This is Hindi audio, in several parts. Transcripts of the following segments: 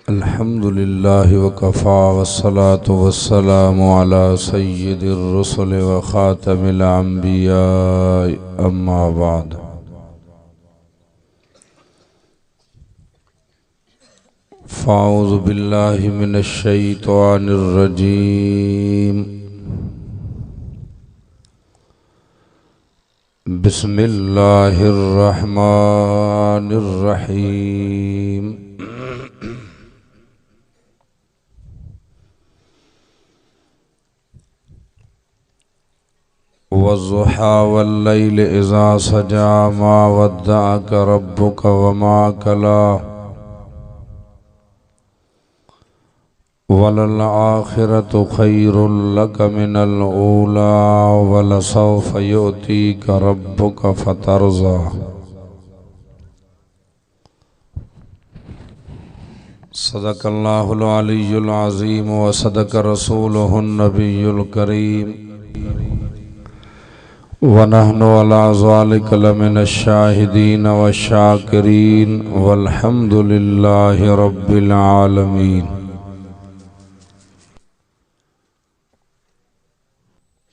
अल्हम्दुलिल्लाहि वकफ़ा वस्सलातु वस्सलामु अला सय्यिदिर रुसुलि व ख़ातमिल अंबिया अम्मा बाद। फ़ाऊज़ु बिल्लाहि मिनश शैतानिर रजीम। बिस्मिल्लाहिर रहमानिर रहीम। वज़्ज़ुहा वल्लैलि इज़ा सजा मा वद्दअक रब्बुक वमा कला वलल आखिरतु खैरुल लक मिनल ऊला वलसौफ युअतीक रब्बुक फतरज़ा। सदक़ल्लाहुल अलियुल अज़ीम व सदक़ रसूलुहुन नबियुल करीम व नहनु अला ज़ालिका लमिनश शाहिदीन व शाकिरीन वल्हम्दुलिल्लाहि रब्बिल आलमीन।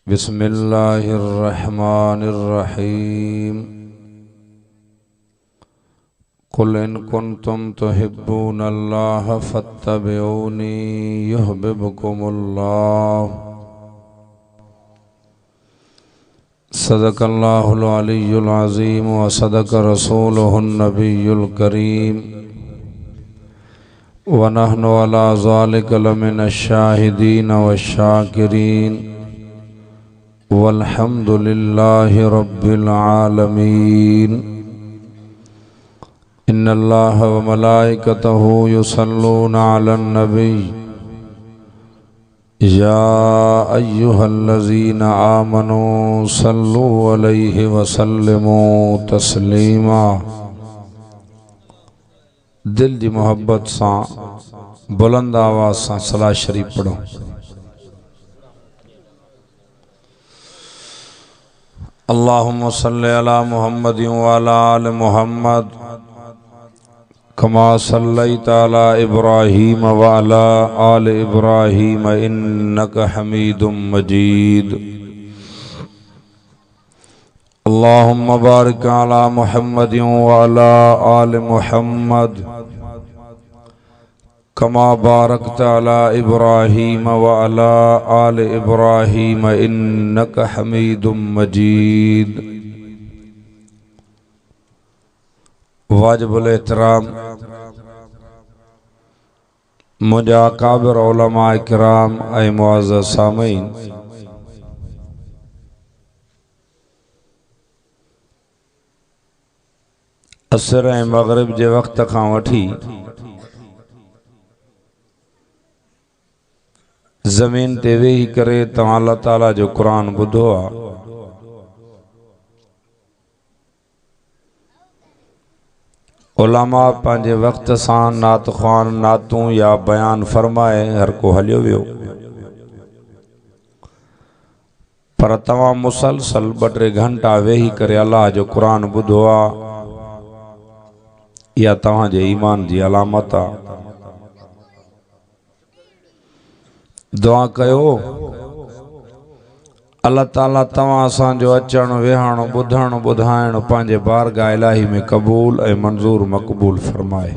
बिस्मिल्लाहिर रहमानिर रहीम। कुल इन कुन्तुम तुहिब्बूनल्लाह फत्तबिऊनी युहब्बिबकुमुल्लाह। सदक़ल्लाहुल अलियुल अज़ीम व सदक़ रसूलुहुन नबियुल करीम व नहनु अला ज़ालिका लमिनश शाहिदीन व शाकिरीन वल्हम्दुलिल्लाहि रब्बिल आलमीन। इन्नल्लाह व मलाइकतहु युसल्लूना अलन नबी या अय्युहल्लज़ीना आमनू सल्लु अलैहि व सल्लिमू तस्लीमा। दिल की मोहब्बत से बुलंद आवाज़ से सलाह शरीफ पढ़ो। अल्लाहुम्मा सल्लि अला मुहम्मद व अला आलि मुहम्मद कमा सल्लैता अला इब्राहीम व अला आलि इब्राहीम इन्नका हमीदुम मजीद। अल्लाहुम्मा बारिक अला मुहम्मद व अला आलि मुहम्मद कमा बारकता अला इब्राहीम व अला आलि इब्राहीम इन्नका हमीदुम मजीद। वाजिबुल एहतराम मुझा काबिर उलमा इकराम ऐ मुअज़्ज़ज़ सामीन, असर ऐं मग़रिब जे वक़्त खां वठी ज़मीन ते वेही करे तव्हां अल्लाह ताला जो क़ुरान ॿुधो आहे। उलमा पंहिंजे वक़्त सां नात ख़्वान नातूं या बयान फरमाए हर को हलियो वियो, पर तव्हां मुसलसल 2-3 घंटा वेही करे अल्लाह जो क़ुरान ॿुधो आहे। इहा तव्हांजे ईमान जी अलामत आहे। दुआ कयो अल्लाह ताला तव्हां असांजो अचण वेहण ॿुधण ॿुधाइण पंहिंजे बारगाह इलाही में क़बूल ऐं मंज़ूर मक़बूल फरमाए।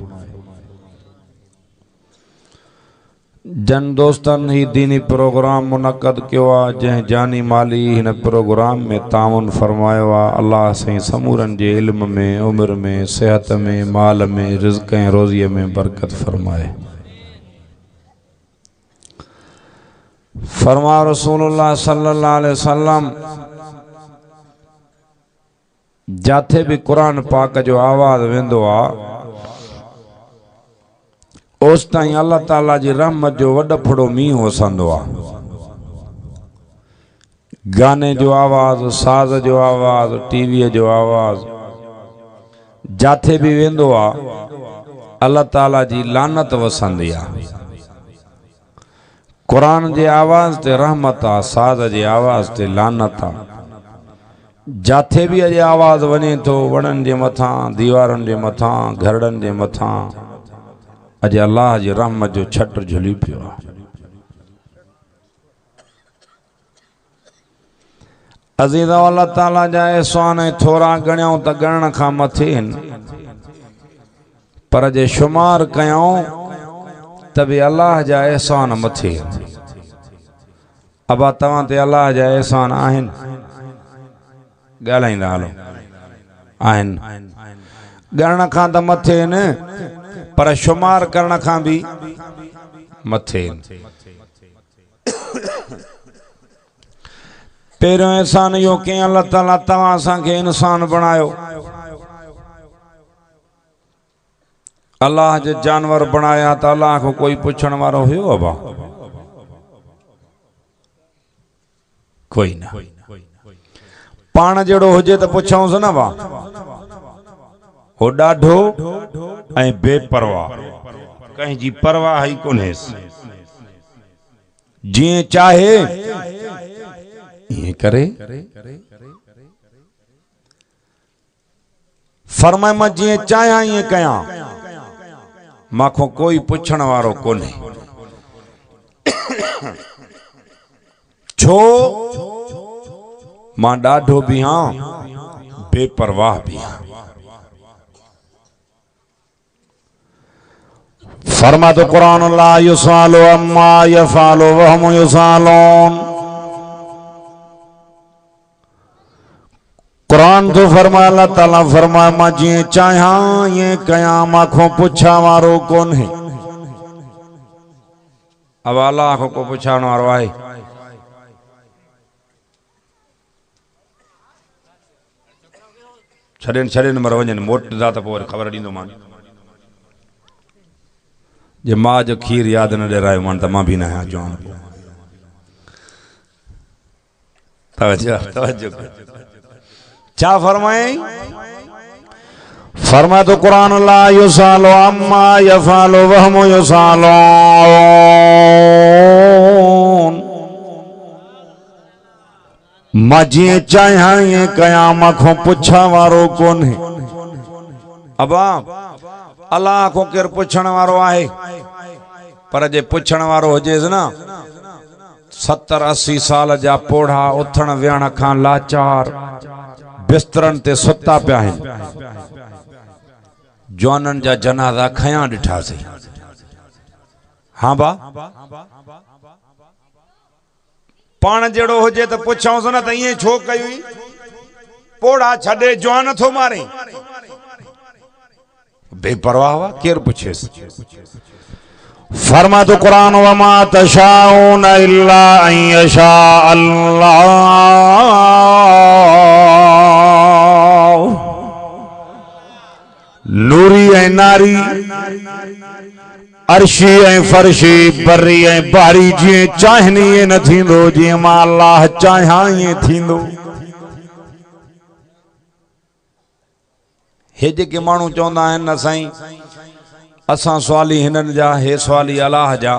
जन दोस्तनि ही दीनी प्रोग्राम मुनक़द कियो आहे, जंहिं जानी माली हिन प्रोग्राम में ताउन फरमायो आहे। अल्लाह साईं समूरनि जे इल्म में, उम्र में, सेहत में, माल में, रिज़्क़ ऐं रोज़ीअ में बरकत फरमाए। फरमा रसूलुल्लाह सल्लल्लाहु अलैहि वसल्लम, जाथे भी कुरान पाक जो आवाज़ वेंदो आहे ओस ताईं अल्लाह ताला जी रहमत जो वॾो फड़ो मींहुं वसंदो आहे। गाने जो आवाज़, साज़ जो आवाज़, टीवीअ जो आवाज़ जाथे भी वेंदो आहे अल्लाह ताला जी लानत वसंदी आहे। कुरान जे आवाज़ ते रहमत आहे, साज़ जे आवाज़ ते लानत आहे। जाथे भी अॼु आवाज़ वञे तो वणनि जे मथां, दीवारनि जे मथां, घरड़नि जे मथां अजे अल्लाह जी रहमत जो छट झुली पियो आहे। अज़ीज़ अल्लाह ताला जा एहसान थोड़ा गणियों त गणन खां मथे आहिनि, पर जे शुमार कयूं त बि अल्लाह जा एहसान मथे आहिनि। अबा तव्हां ते अल्लाह जा एहसान आहिनि? ॻाल्हाईंदा हलो आहिनि। ॻणण खां त मथे आहिनि, पर शुमार करण खां भी मथे आहिनि। पहिरियों एहसान इहो कई अल्लाह ताला तव्हां असांखे इंसान बणायो। अल्लाह जे जानवर बनाया तो अल्लाह को कोई पुछण वारो हुयो? अबा कोई ना। पाण जड़ो हुजे तो पुछऊंस न बा। हो डाढो ऐं बेपरवाह, कहीं जी परवाह ही कोन्हेस, जीअं चाहे ये करे। फरमाए मां जीअं चाहियां ये कयां, माखो कोई पुछण वारो कोन्हे। छो? मां डाढो भी हाँ, बेपरवाह भी हाँ। फरमा तो कुरान ला युसालो अम्मा यफालो वहम युसालोन। कुरान तो फरमा अल्लाह ताला फरमाए मां जीअं चाहियां ये कयां, माखो पुछा वारो कोन्हे। अब अल्लाह को पुछाण वारो आहे? छॾेन छॾेन मर वञनि, मोटदा त पोइ ख़बर ॾींदो मान। जे मां जो खीर यादि न ॾेरायो मान त मां भी न आहियां जवान। तवज्जो तवज्जो। क्या फरमाए? फरमा तो कुरान ला युसालो अम्मा यफालो वहम युसालोन। मां जीअं चाहियां ये कयां, माखो पुछा वारो कोन्हे। अबा अल्लाह को केर पुछण वारो आहे? पर जे पुछण वारो हुजेस न, 70-80 साल जा पोढ़ा उथण वेहण खां लाचार बिस्तरन ते सुता पिया आहिनि। जवानन जा जनाजा खयां ॾिठासीं। हाँ बा, पाण जड़ो हुजे तो पुछऊंस न त ईअं छो कई? पोढ़ा छॾे जवान थो मारे? बेपरवाह वा, केर पुछेस? फरमा तो कुरान वमा तशाऊन इल्ला अन यशा अल्लाह। नूरी ऐं नारी, अर्शी ऐं फर्शी, बर्री ऐं बारी, जीअं चाहिनी ये न थींदो, जीअं मां अल्लाह चाहियां ये थींदो। हे जेके माण्हू चवंदा आहिनि न साईं असां सवाली हिननि जा, हे सवाली अल्लाह जा,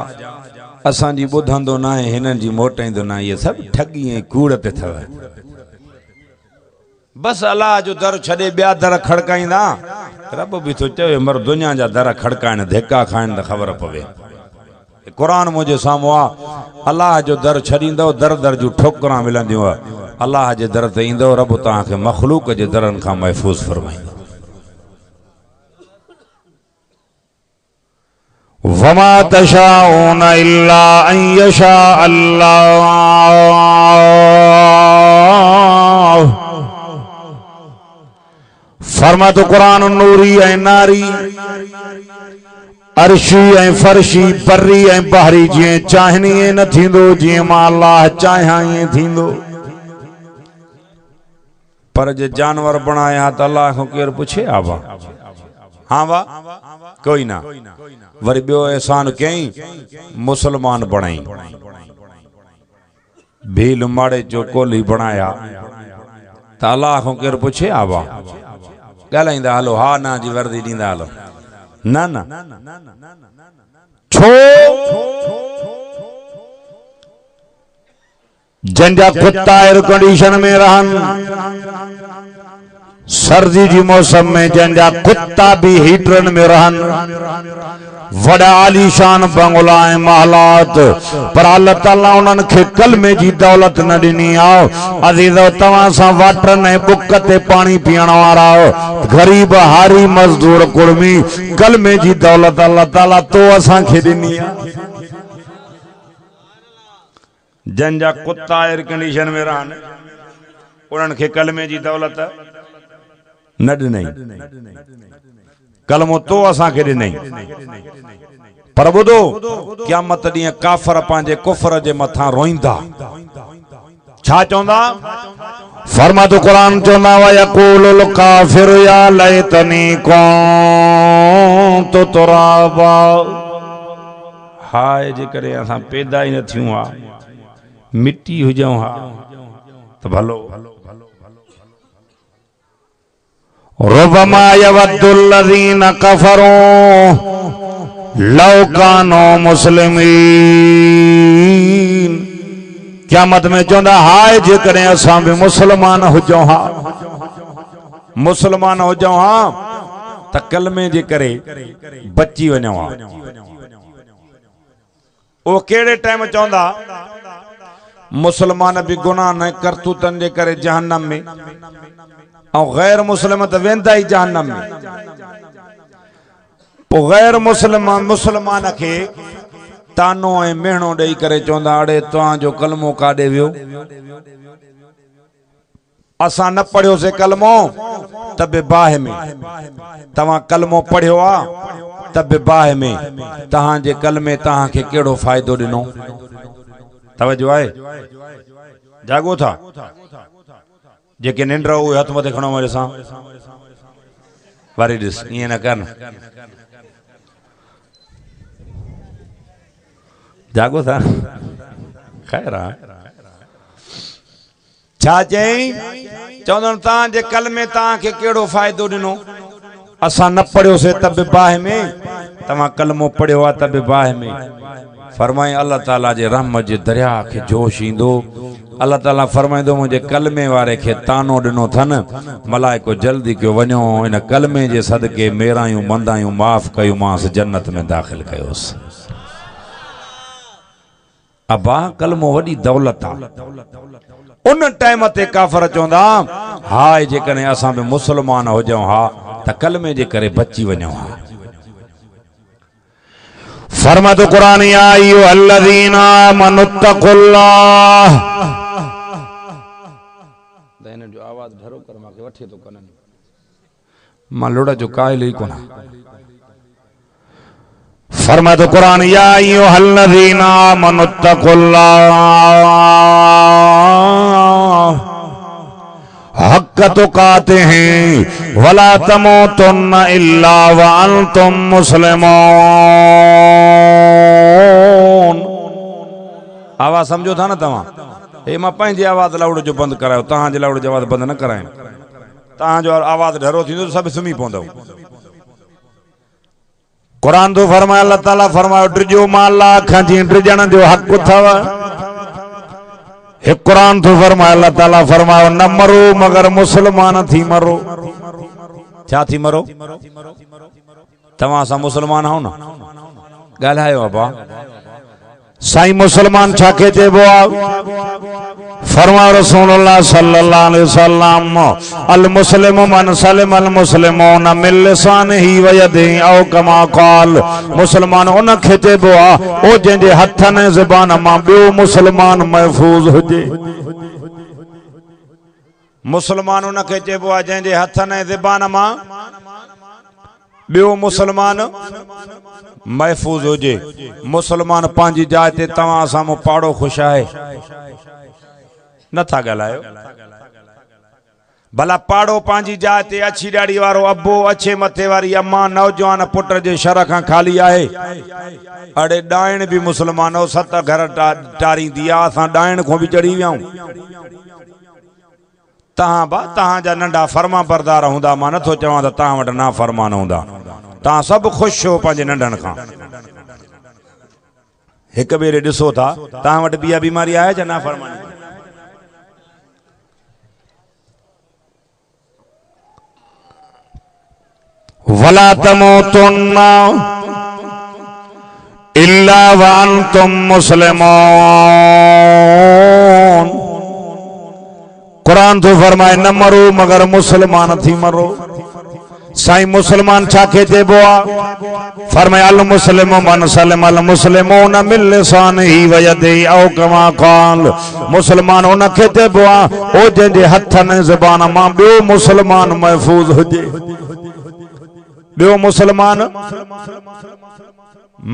असांजी ॿुधंदो न आहे, हिननि जी मोटाईंदो न आहे, इहे सभु ठगी ऐं कूड़ ते अथव। बस अल्लाह जो दर छॾे ॿिया दर खड़काईंदा। रब भी तो चवे मर दुनिया जा दर खड़काइण, धिका खाइण त ख़बर पवे। कुरान मुंहिंजे साम्हूं आहे। अल्लाह जो दर छॾींदव, दर दर जूं ठोकरां मिलंदियूं। अल्लाह जे दर ते ईंदव, रब तव्हांखे मखलूक जे दरनि खां महफ़ूज़ फरमाईंदो। वमा तशाऊन इल्ला अन यशा अल्लाह। फरमा तो कुरान नूरी ऐं नारी, अर्शी ऐं फर्शी, बर्री ऐं बहरी, जीअं चाहिनी ये न थींदो, जीअं मां अल्लाह चाहियां ये थींदो। पर जे जानवर बनाया त अल्लाह को केर पुछे? आबा हाँ बा, कोई ना। वरी ॿियो एहसान कई, मुसलमान बणाई। भील माड़े जो कोली बनाया त अल्लाह को केर पुछे? आबा ॻाल्हाईंदा हलो, हा ना जी वर्दी ॾींदा हलो। न न, छो? जंहिंजा कुत्ता एयर कंडीशन में रहनि, सर्दी जी मौसम में जंहिंजा कुत्ता भी हीटरन में रहनि, वड़ा आलीशान बंगला ऐं महलात, पर अल्लाह ताला उन्हनि खे कलमे जी दौलत न ॾिनी आहे। अज़ीज़ो तव्हां सां वाटर ने बुक ते पानी पीअण वारा गरीब हारी मजदूर कुर्मी कलमे जी दौलत अल्लाह ताला तो असांखे ॾिनी आहे। जंहिंजा कुत्ता एयर कंडीशन में रहनि उन्हनि खे कलमे जी दौलत न ॾिनई, कलमो तो असांखे ॾिनई। पर ॿुधो क़यामत ॾींहुं काफ़र पंहिंजे कुफ्र जे मथां रोईंदा, छा चवंदा? फरमातो क़ुरान चवंदा व यक़ूलुल काफ़िरु या लैतनी कुन्तु तुराबा, हाय जेकॾहिं असां पैदा ई न थियूं हा, मिट्टी हुजऊं हा त भलो। रुबमा यवद्दुल्लज़ीना कफ़रू लौ कानू मुस्लिमीन, क़यामत में चवंदा हाय जेकॾहिं असां बि मुस्लमान हुजऊं हा, मुस्लमान हुजऊं हा त कलमे जे करे बची वञूं हा। उहो कहिड़े टाइम चवंदा? मुसलमान भी गुनाह न करतूतन जे करे जहन्नम में, और गैर मुस्लिम तो वेंदा ही जहन्नम में। पो गैर मुसलमान के तानो ए मेहणो दई करे चवंदा अड़े तव्हां जो कलमो काॾे वियो, असां न पढ़ियो से कलमो तबे बाह में, तव्हां कलमो पढ़ियो आ तबे बाह में, तव्हां जे कलमे तव्हां के केड़ो फायदो दिनो? तवज्जो आहे? जागो था जेके निंड उहे हथ मथे खणो मेरे सां वारी ॾिस, ईअं न कर, जागो था। खैर छा चई? चवंदो तव्हां जे कलमे तव्हां के केड़ो फ़ाइदो ॾिनो? असां न पढ़ियोसीं तबे बाह में, तव्हां कलमो पढ़ियो आहे तबे बाह में। फरमाए अल्लाह ताला जे रहमत जे दरिया के जोश ईंदो। अल्लाह ताला फरमाइंदो मुझे कलमे वारे के तानो ॾिनो थन, मलाइको जल्दी कयो वञो इन कलमे जे सदके मेरायूं मंदायूं माफ़ कयोमांसि, जन्नत में दाख़िल कयोसि। अबा कलमो वॾी दौलत आहे। उन टाइम ते काफ़र चवंदा हाय जेकॾहिं असां बि मुस्लमान हुजऊं हा त कलमे जे करे बची वञूं हा। फरमातो कुरान या अय्युहल्लज़ीना आमनुत्तकुल्लाह, दैन जो आवाज ढरो कर माके वठे तो कनन मां लोड़ा जो कायल ही कोना। फरमातो कुरान या अय्युहल्लज़ीना आमनुत्तकुल्लाह हक़ तुकातिही वला तमूतुन्ना इल्ला व अंतुम मुस्लिमून। आवाज समझो था ना तव्हां? हे मां पंहिंजी आवाज लाउड जो बंद करायो, तव्हां जे लाउड जो आवाज बंद न करायो। तव्हां जो आवाज ढरो थींदो सब सुम्ही पवंदव। कुरान तो फरमाए, अल्लाह ताला फरमायो ड्रिजो माला खजी ड्रिजण जो हक़ थव। एक कुरान तो फरमाए, अल्लाह ताला फरमायो न मरो मगर मुसलमान थी मरो। क्या थी मरो? तव्हां सा मुसलमान हो ना ॻाल्हायो अबा साईं मुसलमान छा के चइबो आहे? फरमायो रसूलुल्लाह सल्लल्लाहु अलैहि वसल्लम अल मुस्लिमु मन सलिम अल मुस्लिमून मिन लिसानिही व यदिही औ कमा क़ाल। मुसलमान उन खे चइबो आहे ओ जंहिंजे हथनि ऐं ज़बान मां ॿियो मुसलमान महफूज़ हुजे। मुसलमान उन खे चइबो आहे जंहिंजे हथनि ऐं ज़बान मां ॿियो मुसलमान महफूज हुजे। मुसलमान पंहिंजी जाइ ते तव्हां साम्हूं पाड़ो ख़ुशि आहे नथा ॻाल्हायो। भला पाड़ो पंहिंजी जाइ ते अछी ॾाड़ी वारो अबो, अछे मथे वारी अम्मा, नौजवान पुट जे शर खां खाली आहे। अड़े ॾाइण बि मुसलमान हो, 7 घर टारींदी आहे, असां ॾाइण खां बि चढ़ी वियाऊं। तहां जा नंढा फर्मा बरदार हूंदा, मां नथो चवां त तहां वटि ना फरमान हूंदा। तहां सभु ख़ुशि हो पंहिंजे नंढनि खां। हिक ॿिए ॾिसो था, तहां वटि ॿिया बीमारी आहे छा ना फरमानी? वला तमूतुन्ना इल्ला व अंतुम मुस्लिमून। कुरान तो फरमाए न मरो मगर मुसलमान थी मरो। साईं मुसलमान छा के चइबो आ? फरमाए अल मुस्लिमु मन सलम अल मुस्लिमून मिन लिसानिही व यदिही औ कमा क़ाल। मुसलमान उन खे चइबो आ ओ जंहिंजे हथनि ज़बान मां ॿियो मुसलमान महफूज़ हुजे। ॿियो मुसलमान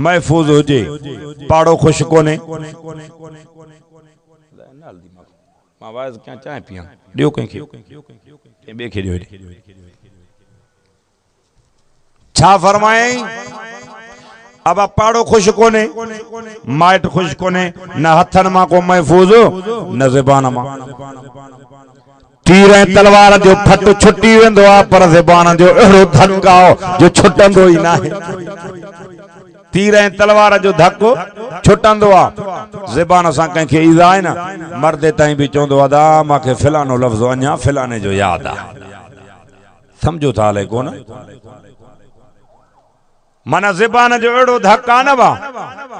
महफूज़ हुजे। पाड़ो खुश कोने। मां वाइज़ क्या चाय पिया ॾियो कंहिंखे ॿिए खे ॾियो। छा फरमाए? अब पाड़ो खुश कोने, माइट खुश कोने, न हथन मां को महफूज न ज़बान मां। तीर ऐं तलवार जो फट छुटी वेंदो आहे पर ज़बान जो अहिड़ो धक आहे जो छुटंदो ई नाहे। तीर ऐं तलवार जो धक छुटंदो आहे, ज़बान सां कंहिंखे ईज़ा आहे न, मर्दे ताईं बि चवंदो आहे दा मूंखे फिलानो लफ़्ज़ अञा फिलाने जो यादि आहे। सम्झो था हले कोन? माना ज़बान जो अहिड़ो धक आहे न बा,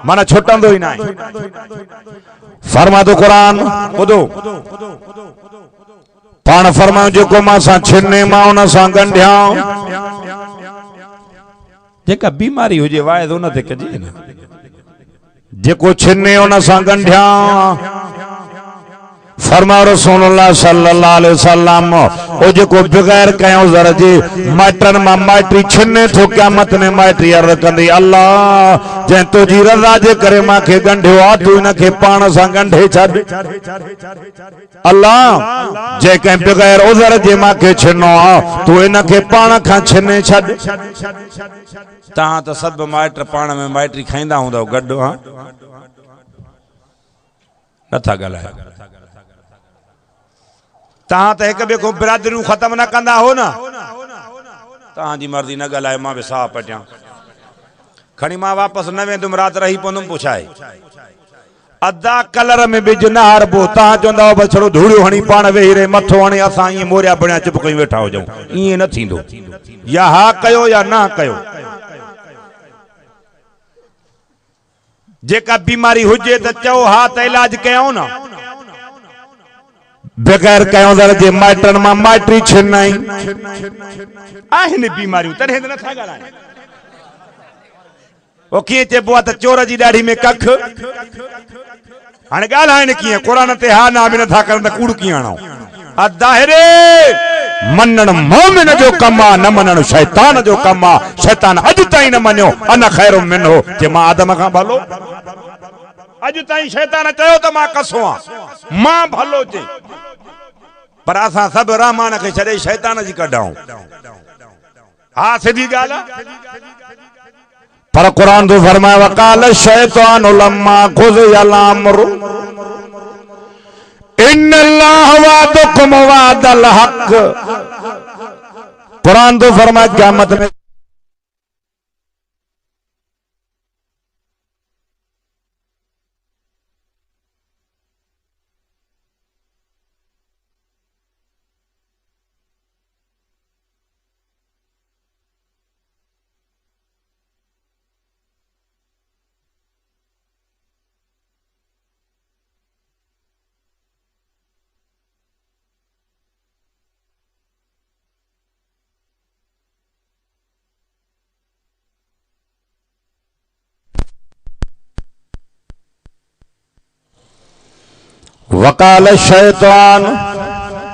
माना छुटंदो ई नाहे। फरमातो क़ुरान ॿुधो पाण फरमायो जेको मां सां छिने मां उन सां गंढियां। जेका बीमारी हुजे वाइद उन ते कजे न। जेको छिने उन सां गंढियां। फरमायो रसूलुल्लाह सल्लल्लाहु अलैहि वसल्लम ओ जेको बगैर कयो ज़र जे माइटन मां माइटी छिने थो क़यामत में माइटी अर्ज़ कंदी अल्लाह जंहिं तुंहिंजी रज़ा जे करे मांखे गंढियो आहे तूं इनखे पाण सां गंढे छॾ। अल्लाह जंहिं कंहिं बगैर उज़र जे मांखे छिनो आहे तूं इनखे पाण खां छिने छॾ। तव्हां त सभु माइट पाण में माइटी खाईंदा हूंदव गॾु, हा नथा ॻाल्हायो। तव्हां त हिक ॿिए खां बिरादरियूं ख़त्म न कंदा हो न। तव्हांजी मर्ज़ी न ॻाल्हाए मां बि साह पटियां खणी मां वापसि न वेंदुमि राति रही पवंदुमि पुछाए। अदा कलर में बिज न हारबो। तव्हां चवंदा बस छड़ो धूड़ियो हणी पाण वेही रहे मथो हणी असां ईअं मोरिया बणिया चुप कयूं वेठा हुजऊं, ईअं न थींदो। या हा कयो या न कयो। जेका बीमारी हुजे त चओ हा त इलाज कयूं न। बगैर कयो दर जे माइटन मां माइटी छिनाई आहिनि बीमारियूं तॾहिं त नथा ॻाल्हाइनि। ओ कीअं चइबो आहे त चोर जी ॾाढ़ी में कख। हाणे ॻाल्हाइनि कीअं? क़ुरान ते हा ना बि नथा करनि त कूड़ कीअं हणूं? अदाहिरे मञण मोमिन जो कमु आहे, न मञण शैतान जो कमु आहे। शैतान अॼु ताईं न मञियो अना ख़ैरु मिन्हो जे मां आदम खां भलो। अॼु ताईं शैतान चयो त मां कसो आहियां, मां भलो चई, पर असां सभु रहमान खे छॾे शैतान जी कढाऊं। हा सिधी ॻाल्हि आहे। पर क़ुरान तो फरमाए वकाल शैतान लम्मा क़ुज़ियल अम्रु इन्नल्लाह वअदकुम वअदल हक़। कुरान तो फरमाए क़यामत में वकाल शैतान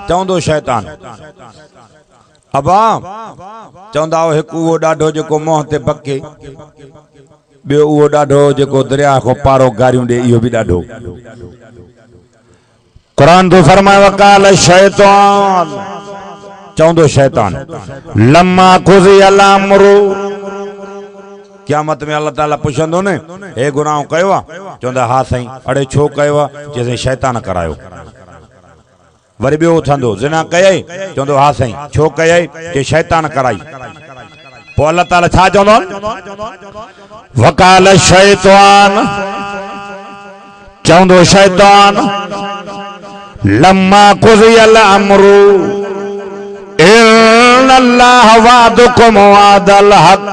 चवंदो शैतान अबा चवंदा हो हिकु उहो ॾाढो जेको मोह ते बके, ॿियो उहो ॾाढो जेको दरिया खां पारो गारियूं ॾे, इहो बि ॾाढो। क़ुरान तो फरमाए वकाल शैतान चवंदो शैतान लम्मा क़ुज़ियल अम्रु। क़यामत में अल्लाह ताला पुछंदो न हे गुनाह कयो आहे? चवंदा हा साईं। अड़े छो कयो आहे? चइजे शैतान करायो। वरी ॿियो उथंदो ज़िना कयई? चवंदो हा साईं। छो कयई? कि शैतान कराई। पोइ अल्लाह ताला छा चवंदो? वकाल शैतान चवंदो शैतान लम्मा क़ुज़ियल अम्रु इन्नल्लाह वअदकुम वअदल हक़।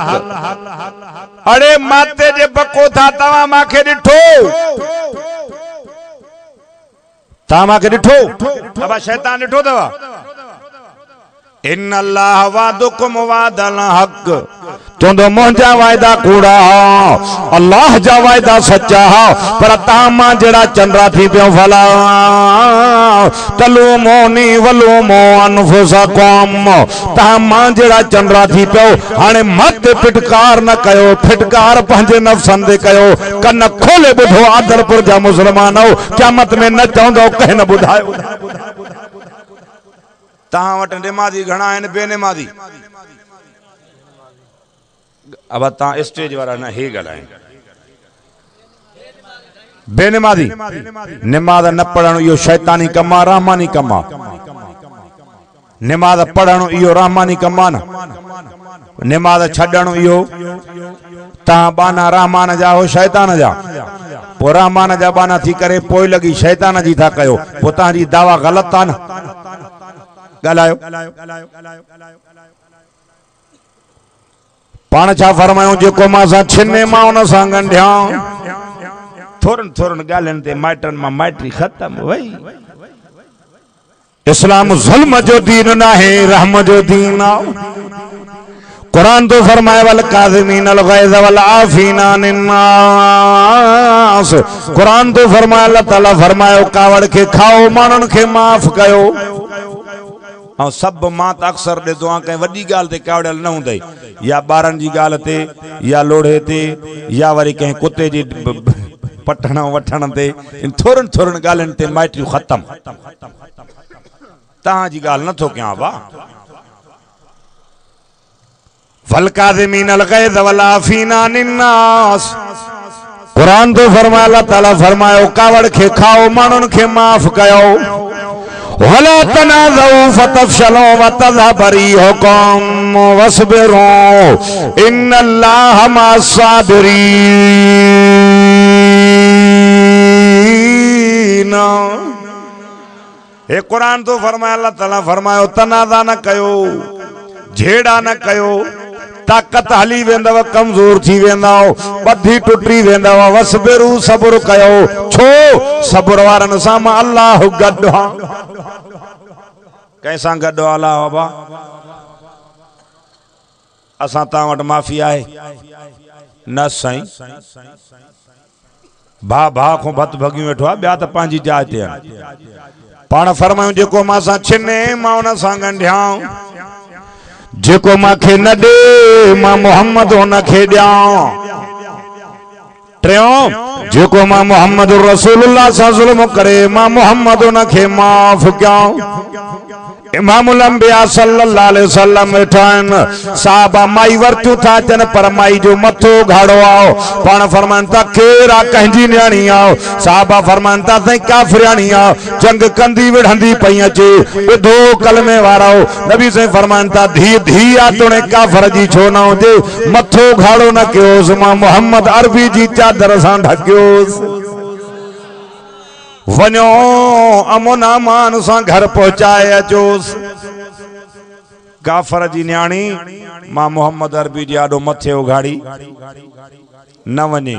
अड़े माते जे बको था तवा माखे डिठो ता माखे डिठो अब शैतान डिठो दवा इन अल्लाह वादुकुम वादल हक तुंदो मुंजा वायदा कूड़ा अल्लाह जा वायदा सच्चा पर तामा जड़ा चंद्रा थी पियो फला तलूमोनी वलूमो अनफुसकुम तामा जड़ा चंद्रा थी पियो हाने मत फिटकार न कयो फिटकार पंहिंजे नफ्सन दे कयो कन खोले बुधो आदरपुर जा मुसलमानो क़यामत में न चवंदो कह न बुधायो तहां वट निमाज़ी घणा आहिनि बेनिमाज़ी अब तहां स्टेज वारा न हे ॻाल्हाइनि बेनिमाज़ी निमाज़ न पढ़णु इहो शैतानी कम आहे रहमानी कम आहे निमाज़ पढ़णु इहो रहमानी कम आहे न निमाज़ छॾणु इहो तहां बाना रहमान जा हो शैतान जा पोइ रहमान जा बाना थी करे पोइ लॻी शैतान जी था कयो पोइ तव्हांजी दावा ग़लति आहे न गलायो पाण छा फरमायूं जेको मां सां छिने मां उन सां गंढिया थोरन थोरन ॻाल्हियुनि ते माइटनि मां माइटी ख़त्म वई इस्लाम ज़ुल्म जो दीन न आहे रहम जो दीन आहे कुरान तो फरमाए वल काज़िमीन अल गैज़ वल आफीना अनिन नास कुरान तो फरमाए अल्लाह ताला फरमायो कावड़ के खाओ माण्हुनि खे माफ़ कयो और सब मां त अक्सर ॾिसो आहे कंहिं वॾी ॻाल्हि ते कावड़ियल न हूंदई या ॿारनि जी ॻाल्हि ते या लोढ़े ते या वरी कंहिं कुते जी पटण वठण ते थोरनि थोरनि ॻाल्हियुनि ते माइटियूं ख़त्म तव्हांजी ॻाल्हि नथो कयां बा वल काज़िमीन अल गैज़ वल आफीना अनिन नास कुरान तो फरमाए अल्लाह ताला फरमायो कावड़ खे खाओ माण्हुनि खे माफ़ कयो वला तनाज़उ फतफशलू वतज़हब रिहुकुम वस्बिरू इन्नल्लाह मअस्साबिरीन हे कुरान तो फरमाए अल्लाह ताला फरमायो तनाज़ा न कयो झेड़ा न कयो ताकत हली वेंदव कमजोर थी वेंदव बधी टुटी वेंदव वसबिरू सब्र कयो छो सब्र वारन सां मां अल्लाह गॾु हा कैसां गॾु अल्लाह बाबा असां तां वटि माफ़ी आहे न साईं भा भा को भत भगियूं वेठो आहे ॿिया त पंहिंजी जाइ ते पाण फरमायूं जेको मां सां छिने मां उन सां गंढिया जेको मांखे न ॾे मां मोहम्मद उन खे ॾियां टियों जेको मां मोहम्मद रसूलुल्लाह सां ज़ुल्म करे मां मोहम्मद उन खे माफ़ कयां इमामुल अंबिया सल्लल्लाहु अलैहि वसल्लम वेठा आहिनि साहबा माई वरतियूं था अचनि पर माई जो मथो घाड़ो आओ पाण फरमाइनि था केरु आहे कंहिंजी न्याणी आओ साहबा फरमाइनि था साईं काफ़िराणी आहे जंग कंदी विढ़ंदी पई अचे ॿुधो कलमे वारो नबी साईं फरमाइनि था धी धी आहे तोणे काफ़िर जी छो न हुजे मथो घाड़ो न कयोसि मां मोहम्मद अरबी जी चादर सां ढकियोसि वनो अमन अमान सां घर पहुंचाए अचोस काफर जी न्याणी मां मोहम्मद अरबी जी आडो मथे उघाड़ी न वने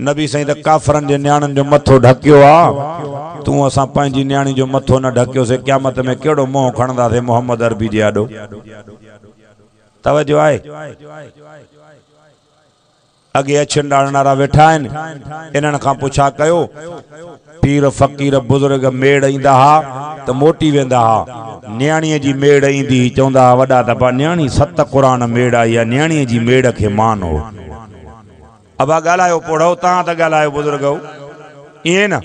नबी साईं त काफरन जे न्याणन जो मथो ढकियो आ तू असां पंहिंजी न्याणी जो मथो न ढकियोसे क़यामत में केड़ो मोह खणंदासे मोहम्मद अरबी जी आडो तवज्जो आहे अगे अछन डालनारा वेठा आहिनि इन्हनि खां पुछा कयो पीर फ़कीर बुजुर्ग मेड़ ईंदा हा त मोटी वेंदा हा न्याणीअ जी मेड़ ईंदी चवंदा हा वॾा दफ़ा न्याणी 7 क़ुरान मेड़ आई आहे न्याणीअ जी मेड़ खे मान हो अबा ॻाल्हायो पढ़ो तव्हां त ॻाल्हायो बुजुर्ग ईअं न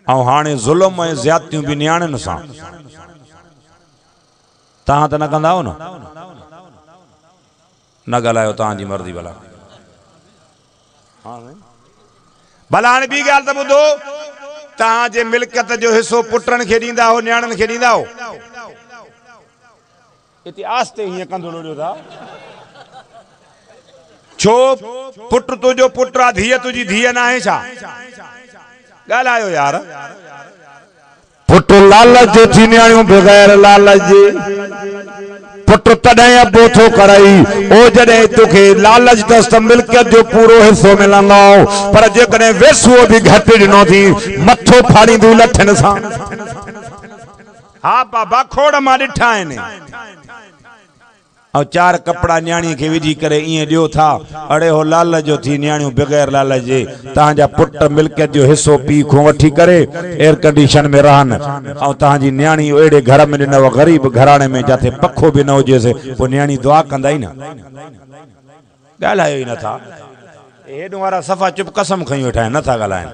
ऐं हाणे ज़ुल्म ऐं ज़्यादतियूं बि न्याणियुनि सां तव्हां त न कंदा आहियो न ॻाल्हायो तव्हांजी मर्ज़ी भला भला हाणे ॿी ॻाल्हि त ॿुधो तव्हांजे मिल्कियत जो हिसो पुटनि खे ॾींदा हो न्याणियुनि खे ॾींदा हो हिते आस्ते हीअं कंदो लोॾियो था छो पुट तुंहिंजो पुट आहे धीअ तुंहिंजी धीअ न आहे छा ॻाल्हायो यार पुट लालच थी न्याणियूं बग़ैर लालच जे पुट तॾहिं अबो थो करई ओ जॾहिं तोखे लालच दस्त मिल्कियत जो पूरो हिस्सो मिलंदो पर जेकॾहिं वेसुओ बि घटि ॾिनो थी मथो फाड़ींदू लठनि सां। हा बाबा खोड़ मां ॾिठा आहिनि और चार कपड़ा न्याणी के विझी करे इं दियो था अड़े हो लाल जो थी न्याणियों बगैर लाल जे तहांजा पुट मिल्कियत जो हिस्सो पी खो वठी करे एयर कंडीशन में रहन और तहांजी न्याणी एड़े घर में न गरीब घराने में जाते पखो भी न हो से वो न्याणी दुआ कंदा ही ना गालायो ही न था हेडो वाला सफा चुप कसम खई वेठा न था गालायन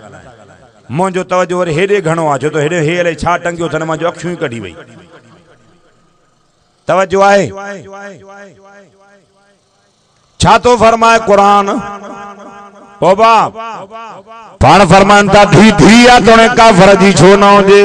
मोजो तवज्जो वरी हेडे घणो आ जो तो हेडे हेले छा टंगियो थन मां जो अखियूं कढी वई तवज्जो आहे छा तो फरमाए कुरान ओ बाप पाण फरमान था धी धिया तोने काफर जी छो न होजे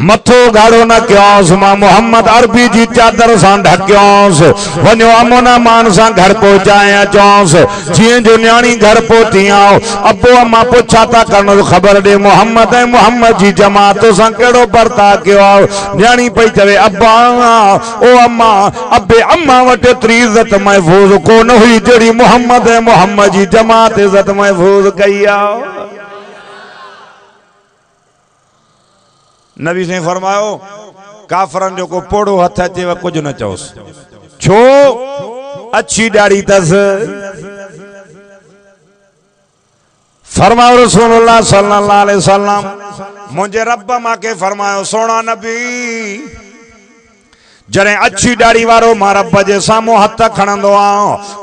मथो गाड़ो न क्योंस मां मोहम्मद अरबी जी चादर सां ढक्योस वञो अमोना मान सां घर पहुचाया चौंस जीअं जो न्याणी घर पहुती आओ अबो अम्मा पुछा था करण खबर दे मोहम्मद ऐं मोहम्मद जी जमात सां केड़ो बर्ता कयो आओ न्याणी पई चवे अब्बा ओ अम्मा अबे अम्मा वटि एतरी इज्जत महफूज कोन हुई जड़ी मोहम्मद ऐं मोहम्मद जी जमात इज्जत महफूज कई आओ। नबी से फरमायो काफरन जो को पोड़ो हथ अचे कुछ न चौस छो अच्छी दाढ़ी तस फरमायो रसूलुल्लाह सल्लल्लाहु अलैहि वसल्लम मुझे रब मां के फरमायो सोना नबी जरे अच्छी दाढ़ी वारो मां रब जे सामो हथ खणंदो आ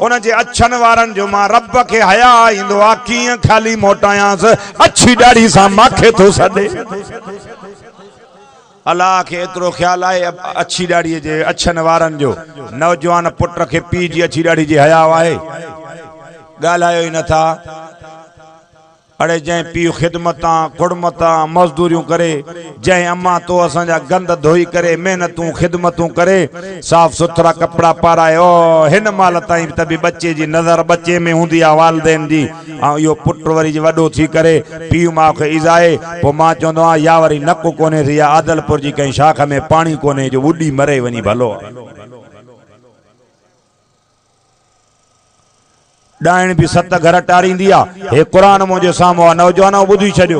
उन जे अछन वारन जो मां रब के हया इंदो आ किए खाली मोटायास अच्छी दाढ़ी सा माखे तो सदे अल्लाह के एतरो ख्याल आए अच्छी दाढ़ी जे अछन वारन जो नौजवान पुट के पी जी अच्छी दाढ़ी जे हया आए गालायो ही न था अड़े जै पीउ खिदमता कुड़मता मजदूरियों करे जै अम्मा तो असांजा गंद धोई करे मेहनतूं खिदमतूं करे साफ सुथरा कपड़ा पाराए ओ हिन माल ताईं तभी बच्चे जी नजर बच्चे में हुंदी आ वालदेन जी यो पुट वरी जे वडो थी करे पीउ मां खे इजाए पो मां चवंदो आ या वरी नक कोने थी या आदलपुर जी कहीं शाख में पानी कोने जो उडी मरे वनी भलो डायण भी सत घर टारींदी आ हे कुरान मुझे सामो आ नौजवानो बुधी छडियो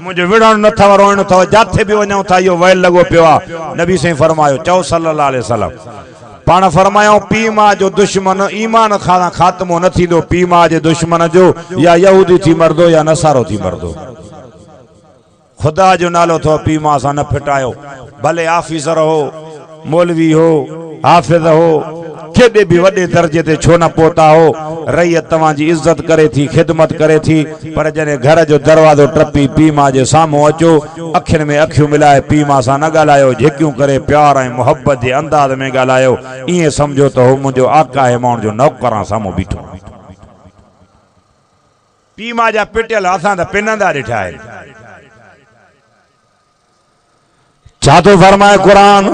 मुझे विड़ण न थव रोइण थव जाथे भी वणो था यो वैल लगो पियो आ नबी से फरमायो चौ सल्लल्लाहु अलैहि वसल्लम पाण फरमायो पी मां जो दुश्मन ईमान खात्मो न थींदो पी मां जे दुश्मन जो या यहूदी थी मरदो या नसारो थी मरदो खुदा जो नालो थो पी मां सा न फिटायो भले ऑफिसर हो मौलवी हो हाफिज हो केडे भी वडे दर्जे ते छो न पोता हो रैयत तवां जी इज्जत करे थी खिदमत करे थी पर जने घर जो दरवाजो टपी पी मां जे सामो अचो अखिन में अखियूं मिलाए पी मां सा न गालायो झेकियूं करे प्यार ऐं मोहब्बत जे अंदाज में गालायो इए समझो तो हो मुझो आका है माउन जो नौकरां सामो बीठो पी मां जा पिटियल असां त पिनंदा ॾिठा आहिनि छा तो फरमाए कुरान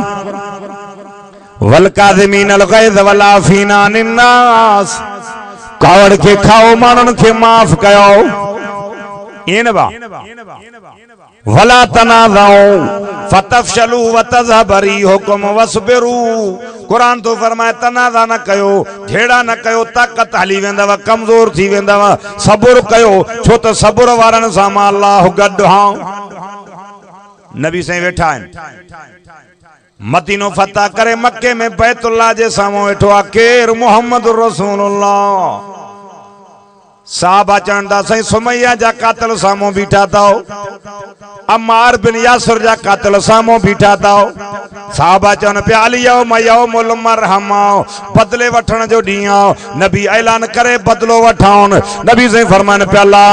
वल काज़िमीन अल गैज़ वल आफ़ीना अनिन नास कावड़ के खाओ मानन के माफ कयो इन बा वला तनाज़उ फतफशलू व तज़हब रिहुकुम वस्बिरू कुरान तो फरमाए तनाज़ा न कयो ढेड़ा न कयो ताकत हली वेंदव कमजोर थी वेंदव सब्र कयो छो त सब्र वारन सा मां अल्लाह गड हां नबी से वेठा आहिनि मदीनो फतह करे मक्के में बैतुल्लाह जे सामो वेठो आ केर मोहम्मद रसूलुल्लाह साहबा चवंदा सही सुमैया जा कातिल सामो बीठा था अम्मार बिन यासर जा कातिल सामो बीठा था साहबा चवन पिया अली यौमुल मरहमा बदले वठण जो ॾींहुं आहे नबी ऐलान करे बदलो वठाउन नबी से फरमान पिया ला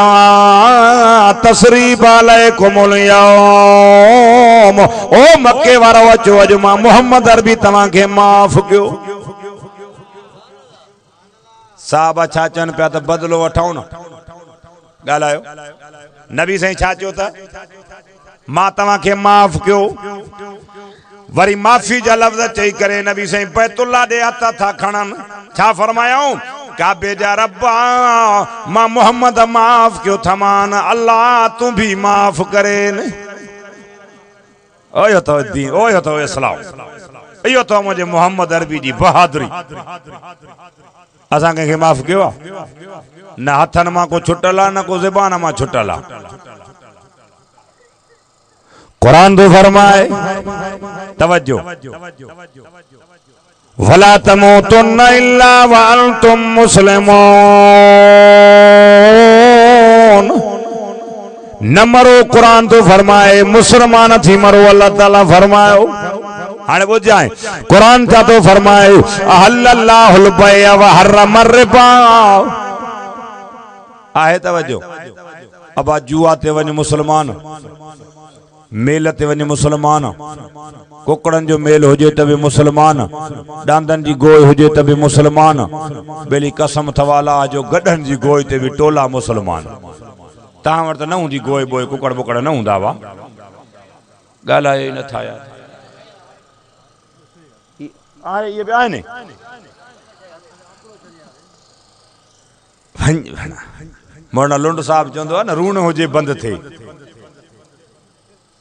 तसरीब अलैकुमुल यौम ओ मक्के वारो अचो अॼु मां मोहम्मद अरबी तव्हां खे माफ़ कयो साहबा छा चवन पिया त बदलो वठाऊं न गालायो नबी साईं छा चयो त मां तव्हां खे माफ़ कयो वरी माफ़ी जा लफ्ज़ चई करे नबी साईं बैतुल्लाह दे हथ था खणन छा फरमायाऊं काबे जा रब्बा मां मोहम्मद माफ़ कयो थमान अल्लाह तू भी माफ़ करे न ओयो तो दी ओयो तो इस्लाम इहो तो मुझे मोहम्मद अरबी जी बहादुरी असा के माफ कियो न हथन मां को छुटल न को ज़बान मां छुटल कुरान तो फरमाए तवज्जो वला तमूतुन्न इल्ला व अंतुम मुस्लिमून न मरो कुरान तो फरमाए मुसलमान थी मरो अल्लाह ताला फरमायो हाने बुझाए कुरान का तो फरमाए अहल्लल्लाहुल बैअ व हर्रम रिबा आहे तवज्जो अब जुआ ते वने मुसलमान मेल ते वने मुसलमान कुकड़न जो मेल हुजे त भी मुसलमान डांदन जी गोय हुजे त भी मुसलमान बेली कसम थवाला जो गडन जी गोय ते भी टोला मुसलमान ता वट न हुंदी गोय बोय कुकड़ बुकड़ न हुंदा वा गालाए न था यार आए ये आए ने मोरना लुंड साहब चंदो न रून हुजे बंद थे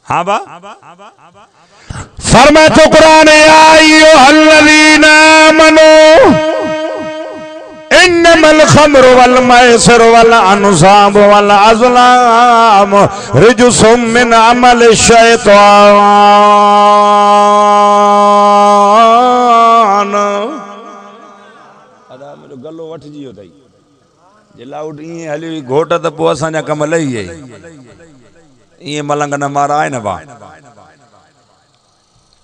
हाँ बा फरमाए तो कुरान आयो अल्लज़ीना आमनू इन्नमल खमरु वल मैसिर वल अनसाब वल अज़लाम रिजुसुम मिन अमल शैतान अदा मेरो गलो वठ जियो तई जे लाउड ई हली घोट त पो असा जा कम लई ए ये मलंग न मारा है न बा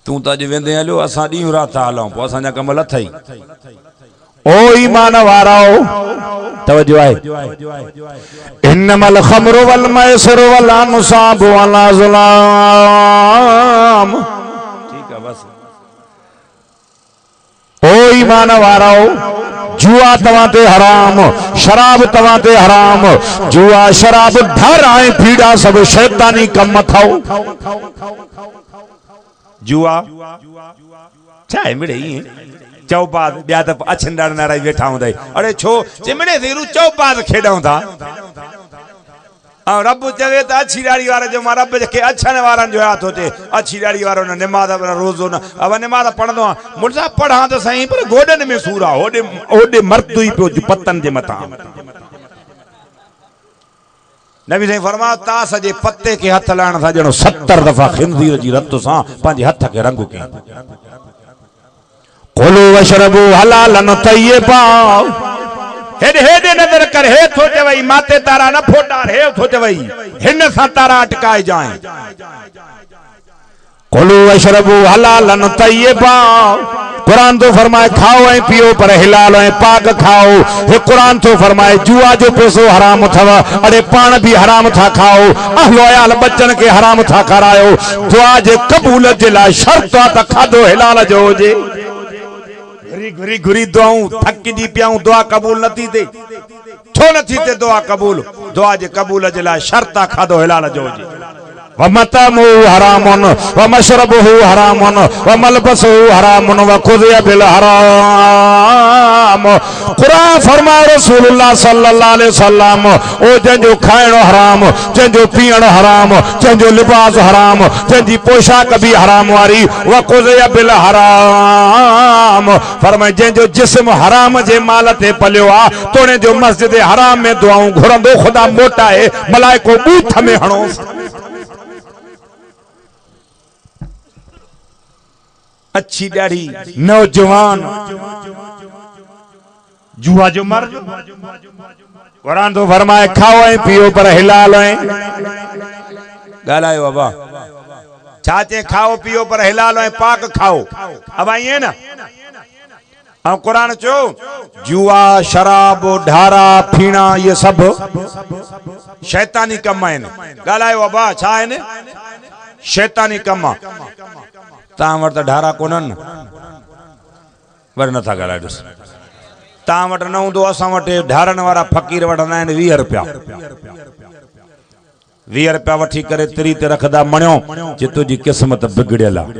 तू त अज वेंदे हलियो असा डी रात हलऊं पो असा जा कम लथई ओ ईमान वाराओ तवज्जो है इन्नमल खमरु वल मैसिर वल अनसाब वल अज़लाम ठीक है बस ओ ईमान वाराओ जुआ तवां ते हराम शराब तवां ते हराम जुआ शराब ढर आए पीड़ा सब शैतानी कम खाओ जुआ चाहे मिड़े ही चौपाद ब्या त अछंडर नाराई बैठा हुंदा अरे छो चिमड़े थीरू चौपाद खेडऊं था रब चवे त अच्छी दाढ़ी वारे जो मां रब के अछन वारन जो हाथ होचे अच्छी दाढ़ी वारो न नमाज रोजो न अब नमाज पढ़दो मुर्जा पढ़ा तो सही पर गोडन में सूरा ओडे ओडे मरदुई पे पत्तन जे मथा नबी सही फरमा ता सजे पत्ते के हाथ लाण था जणो 70 दफा खिंजीर जी रत सा पांजे हाथ के रंग के कुलू वशरबू हलालन तय्यबा हेड हेड नजर कर हे थो चवई माते तारा न फोटार हे थो चवई हिन सा तारा अटकाए जाए कुलू वशरबू हलालन तय्यबा कुरान तो फरमाए खाओ ए पियो पर हिलाल ए पाक खाओ हे कुरान तो फरमाए जुआ जो पैसो हराम थवा अरे पान भी हराम था खाओ अहलो याल बच्चन के हराम था करायो दुआ जे कबूल जे ला शर्त त खादो हिलाल जो जे घुरी घुरी दुआऊं थक जी पियाऊं दुआ कबूल नथी थे छो नथी थे दुआ कबूल दुआ जे कबूल जे ला शर्त खादो हिलाल जो जे वमतमु हरामुन वमशरबुहु हरामुन वमलबसुहु हरामुन वखुदिया बिल हराम कुरान फरमाए रसूलुल्लाह सल्लल्लाहु अलैहि वसल्लम ओ जंजो खाइणो हराम जंजो पीअणो हराम जंजो लिबास हराम जंजी पोशाक भी हराम वारी वखुदिया बिल हराम फरमाए जंजो जिस्म हराम जे माल ते पलियो आ तोने जो मस्जिद हराम में दुआऊं घुरंदो खुदा मोटाए मलाइको बूथ में हणो अच्छी दाढ़ी नौजवान जुआ जो मर्द कुरान तो फरमाए खाओ ए पियो पर हिलाल ए गालायो बाबा छाचे खाओ पियो पर हिलाल ए पाक खाओ अब आई है ना अब कुरान चो जुआ शराब ढारा फीना ये सब शैतानी कम है गालायो बाबा छा है ने शैतानी कम ता वट ढारा कोनन वर नथा ॻाल्हाए ॾिस ता वट न हूंदो असां वटि ढारन वारा फ़कीर वठंदा आहिनि 20 रुपया 20 रुपया वठी करे तिरी ते रखदा मणियो जे तुंहिंजी क़िस्मत बिगड़ियल आहे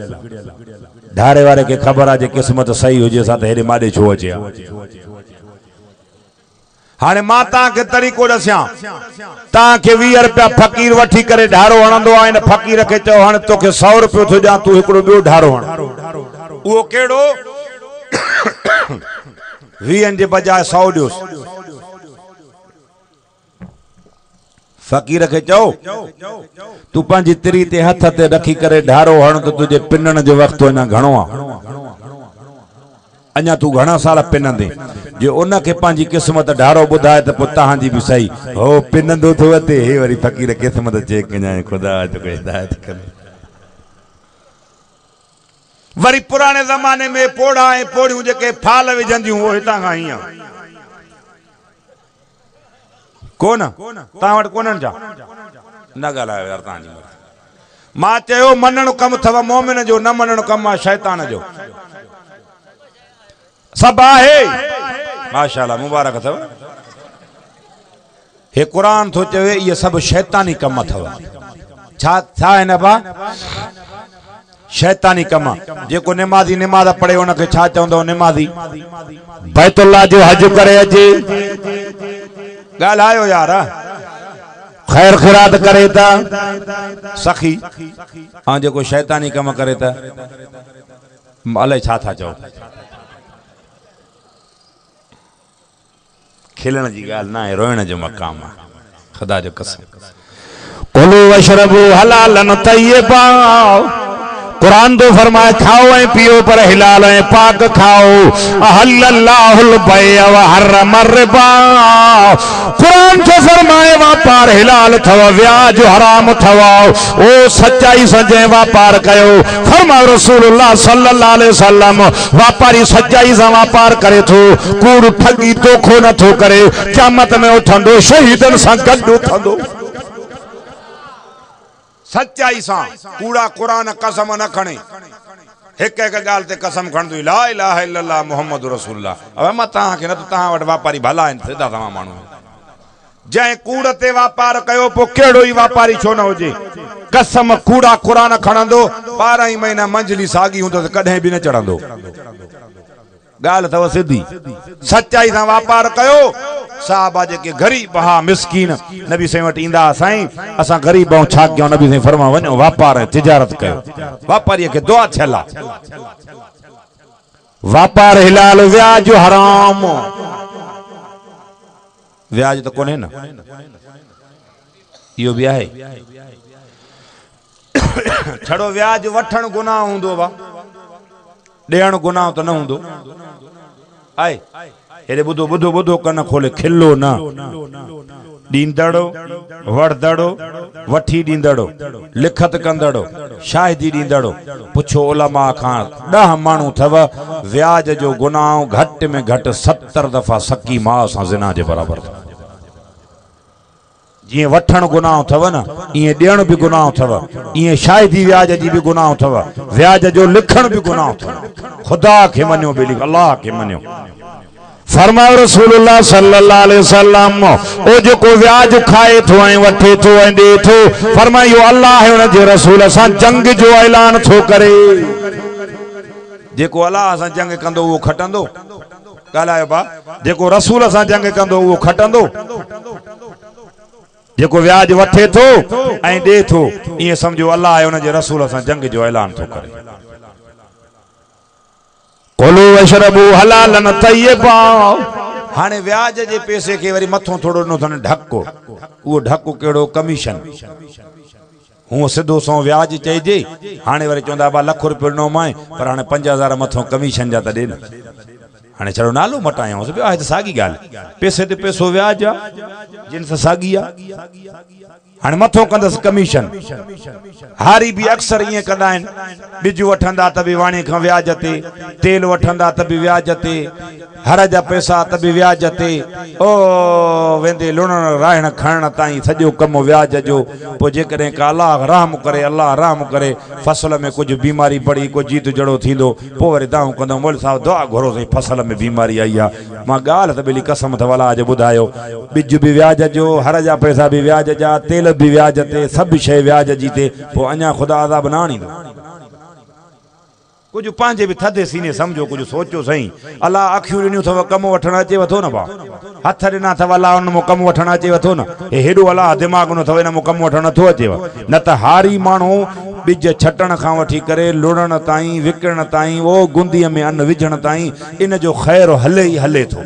ढारे वारे खे ख़बर आहे जे क़िस्मत सही हुजे सा त हेॾे माॾे छो अचे हाणे मां तव्हांखे तरीक़ो ॾसियां तव्हांखे 20 रुपया फ़कीर वठी करे ढारो हणंदो आहे इन फ़कीर खे चओ हाणे तोखे 100 रुपयो थो ॾियां तूं हिकिड़ो ॿियो ढारो हण वो केड़ो 20 जे बजाय 100 ॾियोस। फकीर खे चओ तू पंहिंजी तिरी ते हथ ते रखी करे ढारो हण त तुझे पिनण जो वक़्तु अञा घणो आहे, अञा तू घणा साल पिनंदे। जो उन खे पंहिंजी क़िस्मत ढारो ॿुधाए त पोइ तव्हांजी बि सही हो पिनंदो थो अचे। हे वरी फकीर क़िस्मत चेक कजाए ख़ुदा तोखे हिदायत करे। वरी पुराने ज़माने में पोड़ा ऐं पोड़ियूं जेके फाल विझंदियूं उहो हितां खां हीअं कोन तव्हां वटि कोन्हनि छा? न ॻाल्हायो यार तव्हांजी मर्ज़ी। मां चयो मञणु कमु अथव मोमिन जो, न मञणु कमु आहे शैतान जो। सभु आहे माशाअल्लाह मुबारक अथव। हे क़ुरान थो चवे इहे सभु शैतानी कम अथव। छा छा आहे न बा शैतानी कम। जेको निमाज़ी निमाज़ पढ़े उनखे छा चवंदो? निमाज़ी बैतुल्लाह जो हज करे अचे। ॻाल्हायो यार ख़ैर ख़िरात करे था सखी ऐं जेको शैतानी कम करे था अलाए छा था चओ। खिलण जी ॻाल्हि न आहे, रोइण जो मक़ाम आहे। ख़ुदा जो कसम। कुलू वशरबू हलालन तय्यबा। कुरान तो फरमाए खाओ ऐं पियो पर हिलाल ऐं पाक खाओ। अहल्लल्लाहुल बैअ व हर्रमर रिबा। कुरान तो फरमाए वापार हिलाल थव, व्याज हराम थव। ओ सच्चाई सां जंहिं वापार कयो फरमायो रसूलुल्लाह सल्लल्लाहु अलैहि वसल्लम वापारी सच्चाई सां वापार करे थो, कूड़ ठगी धोखो नथो करे, क़यामत में उथंदो शहीदन सां गॾु उथंदो। सच्चाई सां कूड़ा कुरान कसम न खणे। हिक हिक ॻाल्हि ते कसम खणंदो ला इलाहा इल्लल्लाह मुहम्मद रसूलुल्लाह। अब मां तव्हांखे न त तव्हां वटि वापारी भला आहिनि सिधा तव्हां माण्हू। जंहिं कूड़ ते वापार कयो पोइ कहिड़ो ई वापारी छो न हुजे, कसम कूड़ा कुरान खणंदो 12 ई महीना मंझली सागी हूंदो त कॾहिं बि न चढ़ंदो। ॻाल्हि अथव सिधी। सच्चाई सां वापार कयो। साहबा जेके ग़रीब हा मिसकीन नबी साईं वटि ईंदा, साईं असां ग़रीब आहियूं छा कयूं? नबी साईं फरमा वञो वापार ऐं तिजारत कयो। वापारीअ खे दुआ थियल आहे। वापार हिलाल व्याज हराम। व्याज त कोन्हे न, इहो बि आहे। छड़ो व्याज वठण गुनाह हूंदो बा, ॾियण गुनाह त न हूंदो आहे। हेॾे ॿुधो ॿुधो ॿुधो कन खोले खिलो न। ॾींदड़ो वठदड़ो वठी ॾींदड़ो लिखत कंदड़ो शाहिदी ॾींदड़ो। पुछो उलमा खां 10 माण्हू अथव व्याज जो गुनाह घटि में घटि 70 दफ़ा सकी माउ सां ज़िना जे बराबरि। जिए वठण गुनाह अथव न, इएं ॾियण बि गुनाह अथव, इएं शाहिदी व्याज जी बि गुनाह अथव, व्याज जो लिखण बि गुनाह अथव। ख़ुदा खे मञियो बेली अल्लाह खे मञियो। फरमायो रसूलुल्लाह सल्लल्लाहु अलैहि वसल्लम ओ जेको व्याज खाए थो ऐं वठे थो ऐं ॾे थो, फरमायो अल्लाह ऐं उन जे रसूल सां जंग जो ऐलान थो करे। जेको अल्लाह सां जंग कंदो उहो खटंदो। ॻाल्हायो बा। जेको रसूल सां जंग कंदो उहो खटंदो। जेको व्याज वठे थो ऐं ॾे थो ईअं सम्झो अल्लाह ऐं उन जे रसूल सां जंग जो ऐलान थो करे। कुलू वशरबू हलालन तय्यबा। हाणे व्याज जे पैसे खे वरी मथों थोड़ो ॾिनो अथनि ढको। उहो ढको कहिड़ो? कमीशन। हूअं सिधो सौ व्याज चइजे, हाणे वरी चवंदा बा लख रुपयो ॾिनो मां पर हाणे 5000 मथों कमीशन जा त ॾे न। हाणे छड़ो नालो मटायूंसि ॿियो आहे त साॻी ॻाल्हि। पैसे ते पैसो व्याज आहे, जिन्स साॻी आहे। हाणे मथों कंदसि कमीशन। हारी बि अक्सर ईअं कंदा आहिनि, ॿिज वठंदा त बि वाणे खां व्याज ते, तेल वठंदा त बि व्याज ते, हर जा पैसा त बि व्याज ते, ओ वेंदे लुणण राइण खणण ताईं सॼो कमु व्याज जो। पोइ जेकॾहिं का अलाह रहम करे फसल में कुझु बीमारी पड़ी, को जीत जड़ो थींदो, पोइ वरी दाऊं कंदो मोल साहब दुआ घुरो साईं फसल में बीमारी आई आहे। मां ॻाल्हि त ॿिली कसम अथव अलाह जो ॿुधायो। ॿिज बि व्याज जो, हर जा पैसा बि व्याज जा, तेल बि व्याज ते, सभु शइ व्याज जी ते। पोइ अञा ख़ुदा अज़ाब न आणींदो। कुछ पांजे भी थदे सीने समझो, कुछ सोचो सही। अल्लाह अखियूं ॾिनियूं अथव कम वठण अचेव थो न भा, हथ ॾिना अथव अल्लाह उन में कम वठण अचेव थो न। हे हेॾो अल्लाह दिमाग़ न अथव इन में कम वठण नथो अचेव। न त हारी माण्हू बिज छटण खां वठी करे लुणण ताईं विकण ताईं वो गुंदी में अन्न विझण ताईं इन जो खैर हले ही हले थो।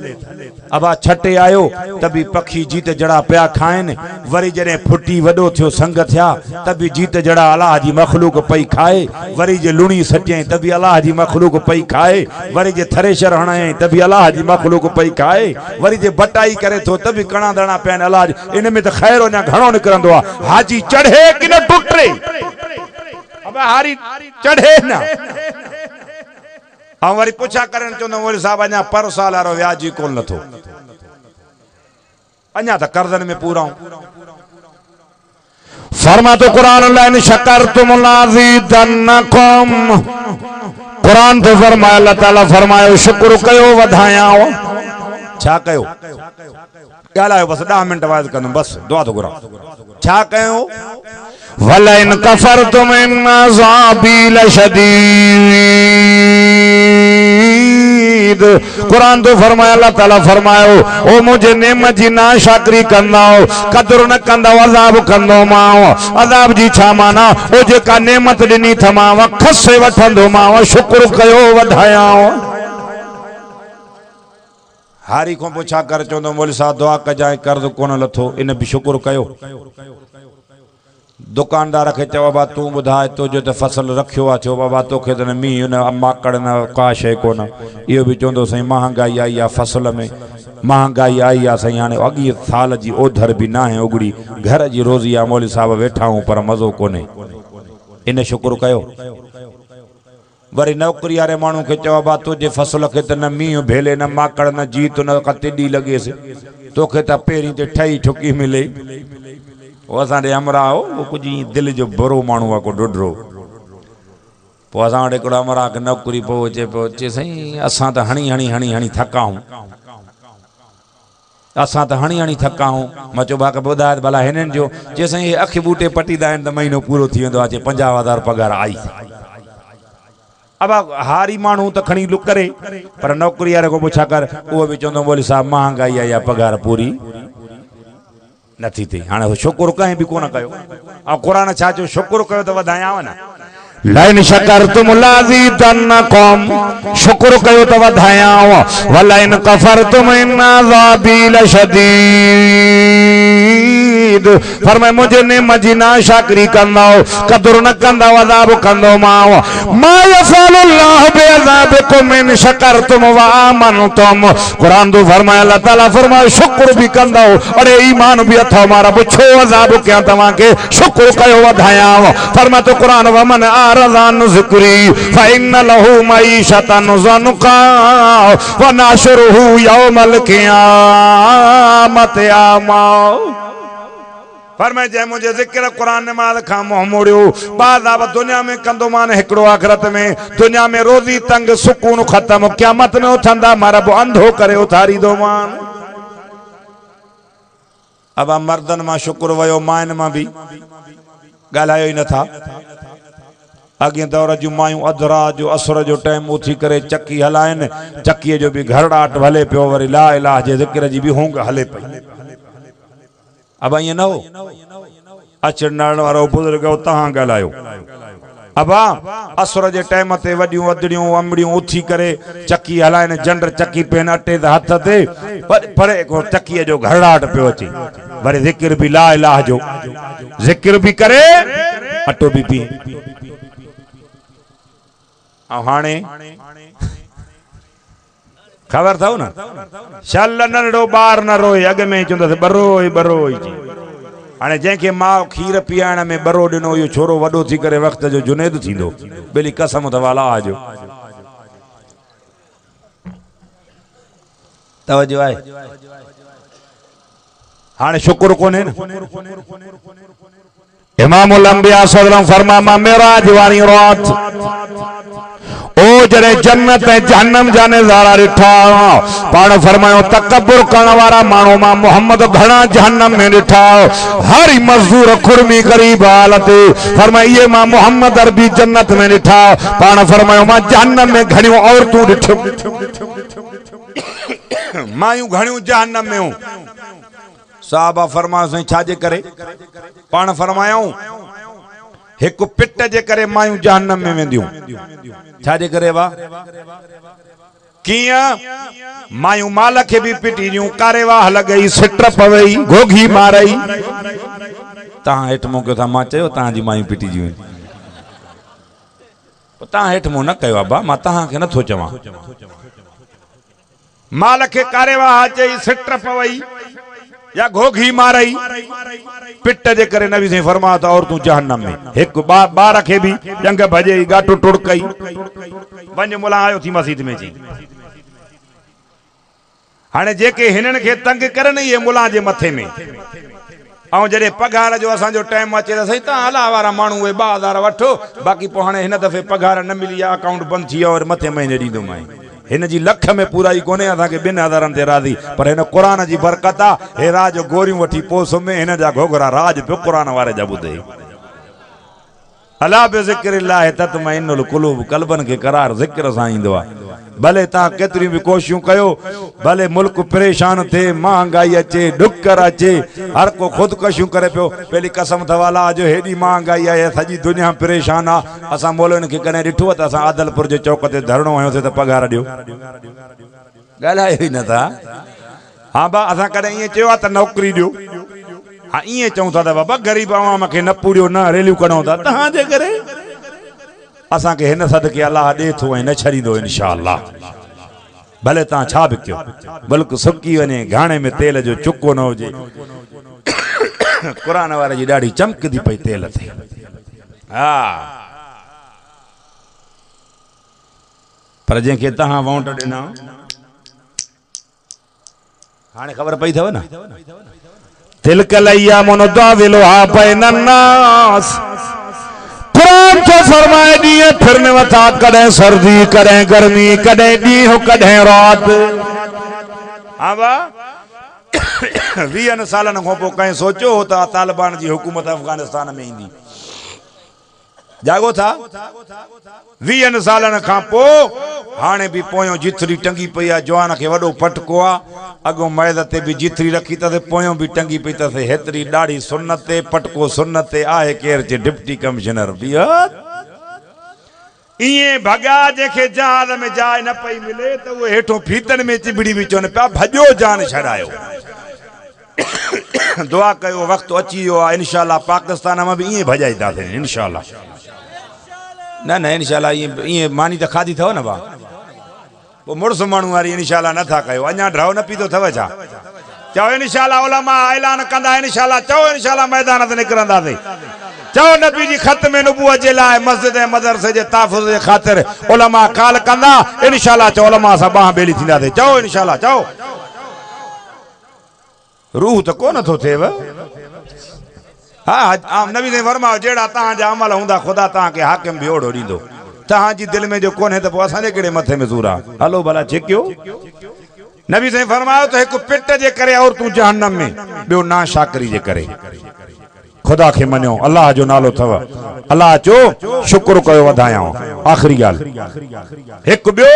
अबा छटे आयो त भी पखी जीत जड़ा पिया खाइन, वरी जड़े फुटी वडो थियो संग थिया त भी जीत जड़ा अल्लाह जी मखलूक पई खाए, वरी जे लुणी सटे त भी अल्लाह जी मखलूक पई खाए, वरी जे थरेशर हणाए त भी अल्लाह जी मखलूक पई खाए, वरी जे बटाई करे थो त भी कणा दाणा पिया अल्लाह जी। इन में त खैर अञा घणो निकरंदो आ। हाजी चढ़े कि न टुटे, अब हारी चढ़े ना हाँ वरी पुछा करन चोंदो मोली साहब अञा पर साल वारो व्याजी कोन नथो, अञा त कर्जन में पूरा फरमा तो कुरान लाइन शकरतुम लाज़ीदन्नकुम, कुरान तो फरमाया अल्लाह ताला फरमायो शुक्र कयो वधायाओ। छा कयो ॻाल्हायो बस 10 मिनट वाद कंदुमि बस दुआ तो घुरा। छा कयो वलइन कफरतुम इन अज़ाबी लशदीद, कुरान तो फरमाया अल्लाह ताला फरमायो ओ मुझे नेमत जी ना शाकरी कंदाओ कदर न कंदाओ अज़ाब कंदो माओ। अज़ाब जी छा माना ओ जेका नेमत ॾिनी थमाव खसे वठंदो माओ, शुक्र कयो वधायाओ। हारी को पुछा कर चोंदो मोली साहब दुआ कजाए कर्ज कोन लथो, इन भी शुक्र कयो। दुकानदार के चो बाबा तू बुधाए तो जो फसल रखियो आ चो बाबा तोखे त मींह न माकड़ न का शय कोन, इहो भी चोंदो सही महंगाई आई आ, फसल में महंगाई आई आ सही, हाने अॻी साल जी ओधर भी ना है उगड़ी, घर जी रोज़ी आ मौली साहब वेठा हूं पर मज़ो कोने, इन शुक्र कयो। वरी नौकरी वारे मानू के चो बाबा तुझे फसल के त न मींह भेले न माकड़ न जीत न कतिडी लगेस, तोखे त पेरी ते ठही ठुकी मिले। वो असांजे हमरा हो वो कुछ दिल जो बरो मानू आ को डुडरो, पो असां वटि हिकिड़ो हमरा के नौकरी पहुचे सही असां त हणी हणी हणी हणी थका हूं, असां त हणी हणी थका हूं। मां चो भाई ॿुधाए भला हिननि जो जे सही अखि बूटे पटीदा आहिनि त महीनो पूरो थी वेंदो आहे, 50,000 पगार आई। अब हारी मानू तो खणी लुक करे पर नौकरी वारे को पुछा कर वो भी चवंदो मोली साहब महंगाई आई, पगार पूरी नथी थी। हाणे शुक्र कहीं भी कोन कयो, ऐं क़ुरान छा चयो शुक्र कयो त वधायाव न। लइन शकरतुम लाज़ीदन्नकुम, शुक्र कयो त वधायाव, वलइन कफरतुम इन अज़ाबी लशदीद, फरमाए मुझे नेमत जी ना शाकरी कंदाओ कदर न कंदाओ अज़ाब कंदो माओ। मा यफ़अलुल्लाहु बिअज़ाबिकुम इन शकरतुम व आमनतुम, कुरान तो फरमाया अल्लाह ताला फरमाए शुक्र भी कंदाओ अरे ईमान भी अथव मारा पुछो अज़ाब क्या तवा के शुक्र कयो वधायाव। फरमाए तो कुरान वमन आरज़ान ज़िक्री फ़इन्न लहू मईशतन ज़नका व नाशरुहु यौमल क़ियामत आमा। फरमाए जै मुझे जिक्र कुरान नमाज खां मुंह मोड़ियो बाज़ाब दुनिया में कंदो मान हिकड़ो आखिरत में, दुनिया में रोज़ी तंग सुकून खत्म, क़यामत में उथंदा मरब अंधो करे उथारी दो मान। अब मर्दन मां शुक्र वयो माइन मां भी गालायो ही न था। अगे दौर जूं मायूं अधरा जो असर जो टाइम उथी करे चक्की हलाइन, चक्कीअ जो भी घरड़ाट हले पियो, वरी ला इलाह जे ज़िक्र जी भी होंग हले पई। अब ये न हो अचण वारो बुजुर्ग तहां ॻाल्हायो। अब असर जे टाइम ते वॾियूं अदड़ियूं अमड़ियूं उथी करे चक्की हलाइन, जंड चक्की पेन अटे ते हथ ते परे को चक्कीअ जो घरड़ाट पियो अचे, वरी ज़िक्र भी ला इलाह जो ज़िक्र भी करे अटो भी पी। हाणे खबर थो न शल नंढो ॿार न रोए, अॻ में चवंदसि बरोई बरोई, हाणे जंहिंखे माउ खीर पीआइण में बरो ॾिनो इहो छोरो वॾो थी करे वक़्त जो जुनेद थींदो, बेली कसम अथव अलाह जो। तवजो आहे हाणे शुक्र कोन्हे न। इमामुल अंबिया सल्लल्लाहु फरमा मेराज वारी रात ओ जड़े जन्नत जहन्नम जाने ज़ारा ॾिठा पाण फरमायो तकब्बुर करण वारा माण्हू मां मोहम्मद घणा जहन्नम में ॾिठा, हर मज़दूर खुरमी गरीब हालत फरमाई ये मां मोहम्मद अरबी जन्नत में ॾिठा, पाण फरमायो मां जहन्नम में घणियूं औरतूं ॾिठियूं, मायूं घणियूं जहन्नम में हूं। साहबा फरमायो साईं छाजे करे, पाण फरमायूं एक पिट जे करे मायूं जहन्नम में वेंदियूं छा जे करे वा किया मायूं माल के भी पिटीजूं कारेवाह लगई सिट पवई घोघी मारई ता हेठ मो कयो था मां चयो ता जी मायूं पिटीजियूं ता हेठ मो न कयो अब्बा मां ता के न थो चवा माल के कारेवाह चई सिट पवई या घोघी मारई पिट जे करे नबी से फरमाया था और तू जहन्नम में एक बार के भी जंग भजे गाटो टुड़कई वंज मुला आयो थी मस्जिद में जी हाने जेके हिनन के तंग करन ये मुला जे मथे में औ जड़े पगार जो असा जो टाइम अचे त सही ता हला वारा मानू वे 2000 वठो बाकी पो हाने हिन दफे पगार न मिली अकाउंट बंद थी और मथे महीने दीदो माई हिन जी लख में पूराई कोने असा के 2000 ते राजी पर हिन कुरान जी बरकत आ हे राज गोरियूं वठी पोस में हिन जा घोघरा राज पे कुरान वारे जा बुधे अला बे ज़िक्रिल्लाह तत्मइन्नुल कुलूब कल्बन के करार ज़िक्र सां ईंदो आ भले ता केतरी भी कोशिशूं कयो भले मुल्क परेशान थे महंगाई अचे डुकर अचे हर को खुदकशियूं करे पियो पहली कसम थवाला जो हेडी महंगाई है सजी दुनिया परेशान आ असा मोलन के कने डिठो त असा आदलपुर जे चौक ते धरणो आयो त पगार दियो गालायो ही न था हां बा असा कने ये चयो त नौकरी दियो हाँ ये चऊं था बाबा गरीब आवाम के न पूरियो न रेलियूं कढूं था तहां जे करे असा के हिन सदके अल्लाह दे थो न छड़ींदो इंशाअल्लाह भले ता छा भी कयो बल्कि सुकी वने घाणे में तेल जो चुको न होजे कुरान वारे जी डाडी चमकदी पई तेल थे हां पर जे के तहां वोट देना हाने खबर पई थव ना तिलकल अय्यामुन नुदाविलुहा बैनन नास कुरान तो फरमाए दिए फिरने वता कदे सर्दी कदे गर्मी कदे दी कदे रात हां बा 20 सालन खां पोइ कहीं सोचो त तालिबान जी हुकूमत अफगानिस्तान में ईंदी जागो था 20 सालन खां पोइ हाने भी पोयो जिथरी टंगी पई आ जवान के वडो फटको आ अगो मैद ते भी जिथरी रखी त पोयो भी टंगी पई त हेतरी दाढ़ी सुन्नत ते पटको सुन्नत ते आहे केर जे डिप्टी कमिश्नर बिया इए भगा जेके जहाज में जाए न पई मिले तो वो हेठो फीतन में चिबड़ी विचों पा भजो जान छड़ायो दुआ कयो वक्त अची यो इंशाल्लाह पाकिस्तान में भी इए भजाईदा थे इंशाल्लाह ना ना इंशाल्लाह ये मानी तो खादी थो ना बा वो मुड़स मानू वारी इंशाल्लाह न था कयो अञा ड्राव न पीतो थव छा चओ इंशाल्लाह उलमा ऐलान कंदा इंशाल्लाह चओ इंशाल्लाह मैदान ते निकरंदासीं चओ नबी जी खत में नबूवत जे लाए मस्जिद ए मदरसे जे तहफ़्फ़ुज़ जे खातिर उलमा काल कंदा इंशाल्लाह चओ उलमा सा बाह बेली थींदासीं चओ इंशाल्लाह चओ रूह तो कोन थो थेव हाँ नबी ने फरमायो जेड़ा ता जा अमल हुंदा खुदा ता के हाकिम भी ओड़ो दींदो ता जी दिल में जो कोन है तो असा जे केड़े मथे में सूरा हलो भला छिक्यो नबी से फरमायो तो एक पिट जे करे और तू जहन्नम में बियो ना शाकरी जे करे खुदा के मनियो अल्लाह जो नालो थव अल्लाह जो शुक्र कयो वधाया आखिरी गाल एक बियो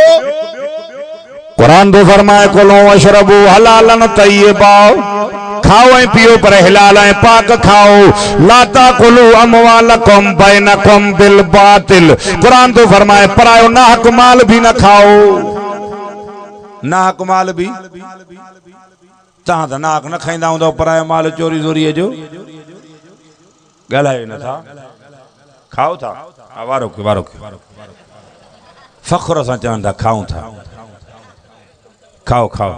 कुरान तो फरमाए कुलू वशरबू हलालन तय्यबा खाओ ऐं पियो पर हिलाल ऐं पाक खाओ लाता कुलू अमवालकुम बैनकुम बिल बातिल कुरान तो फरमाए परायो नाहक माल भी न खाओ नाहक माल भी तहां त नाहक न खाईंदा हूंदो परायो माल चोरी चोरी जो ॻाल्हायो न था खाओ था वारो वारो फख्र सां चवनि था खाऊं था खाओ खाओ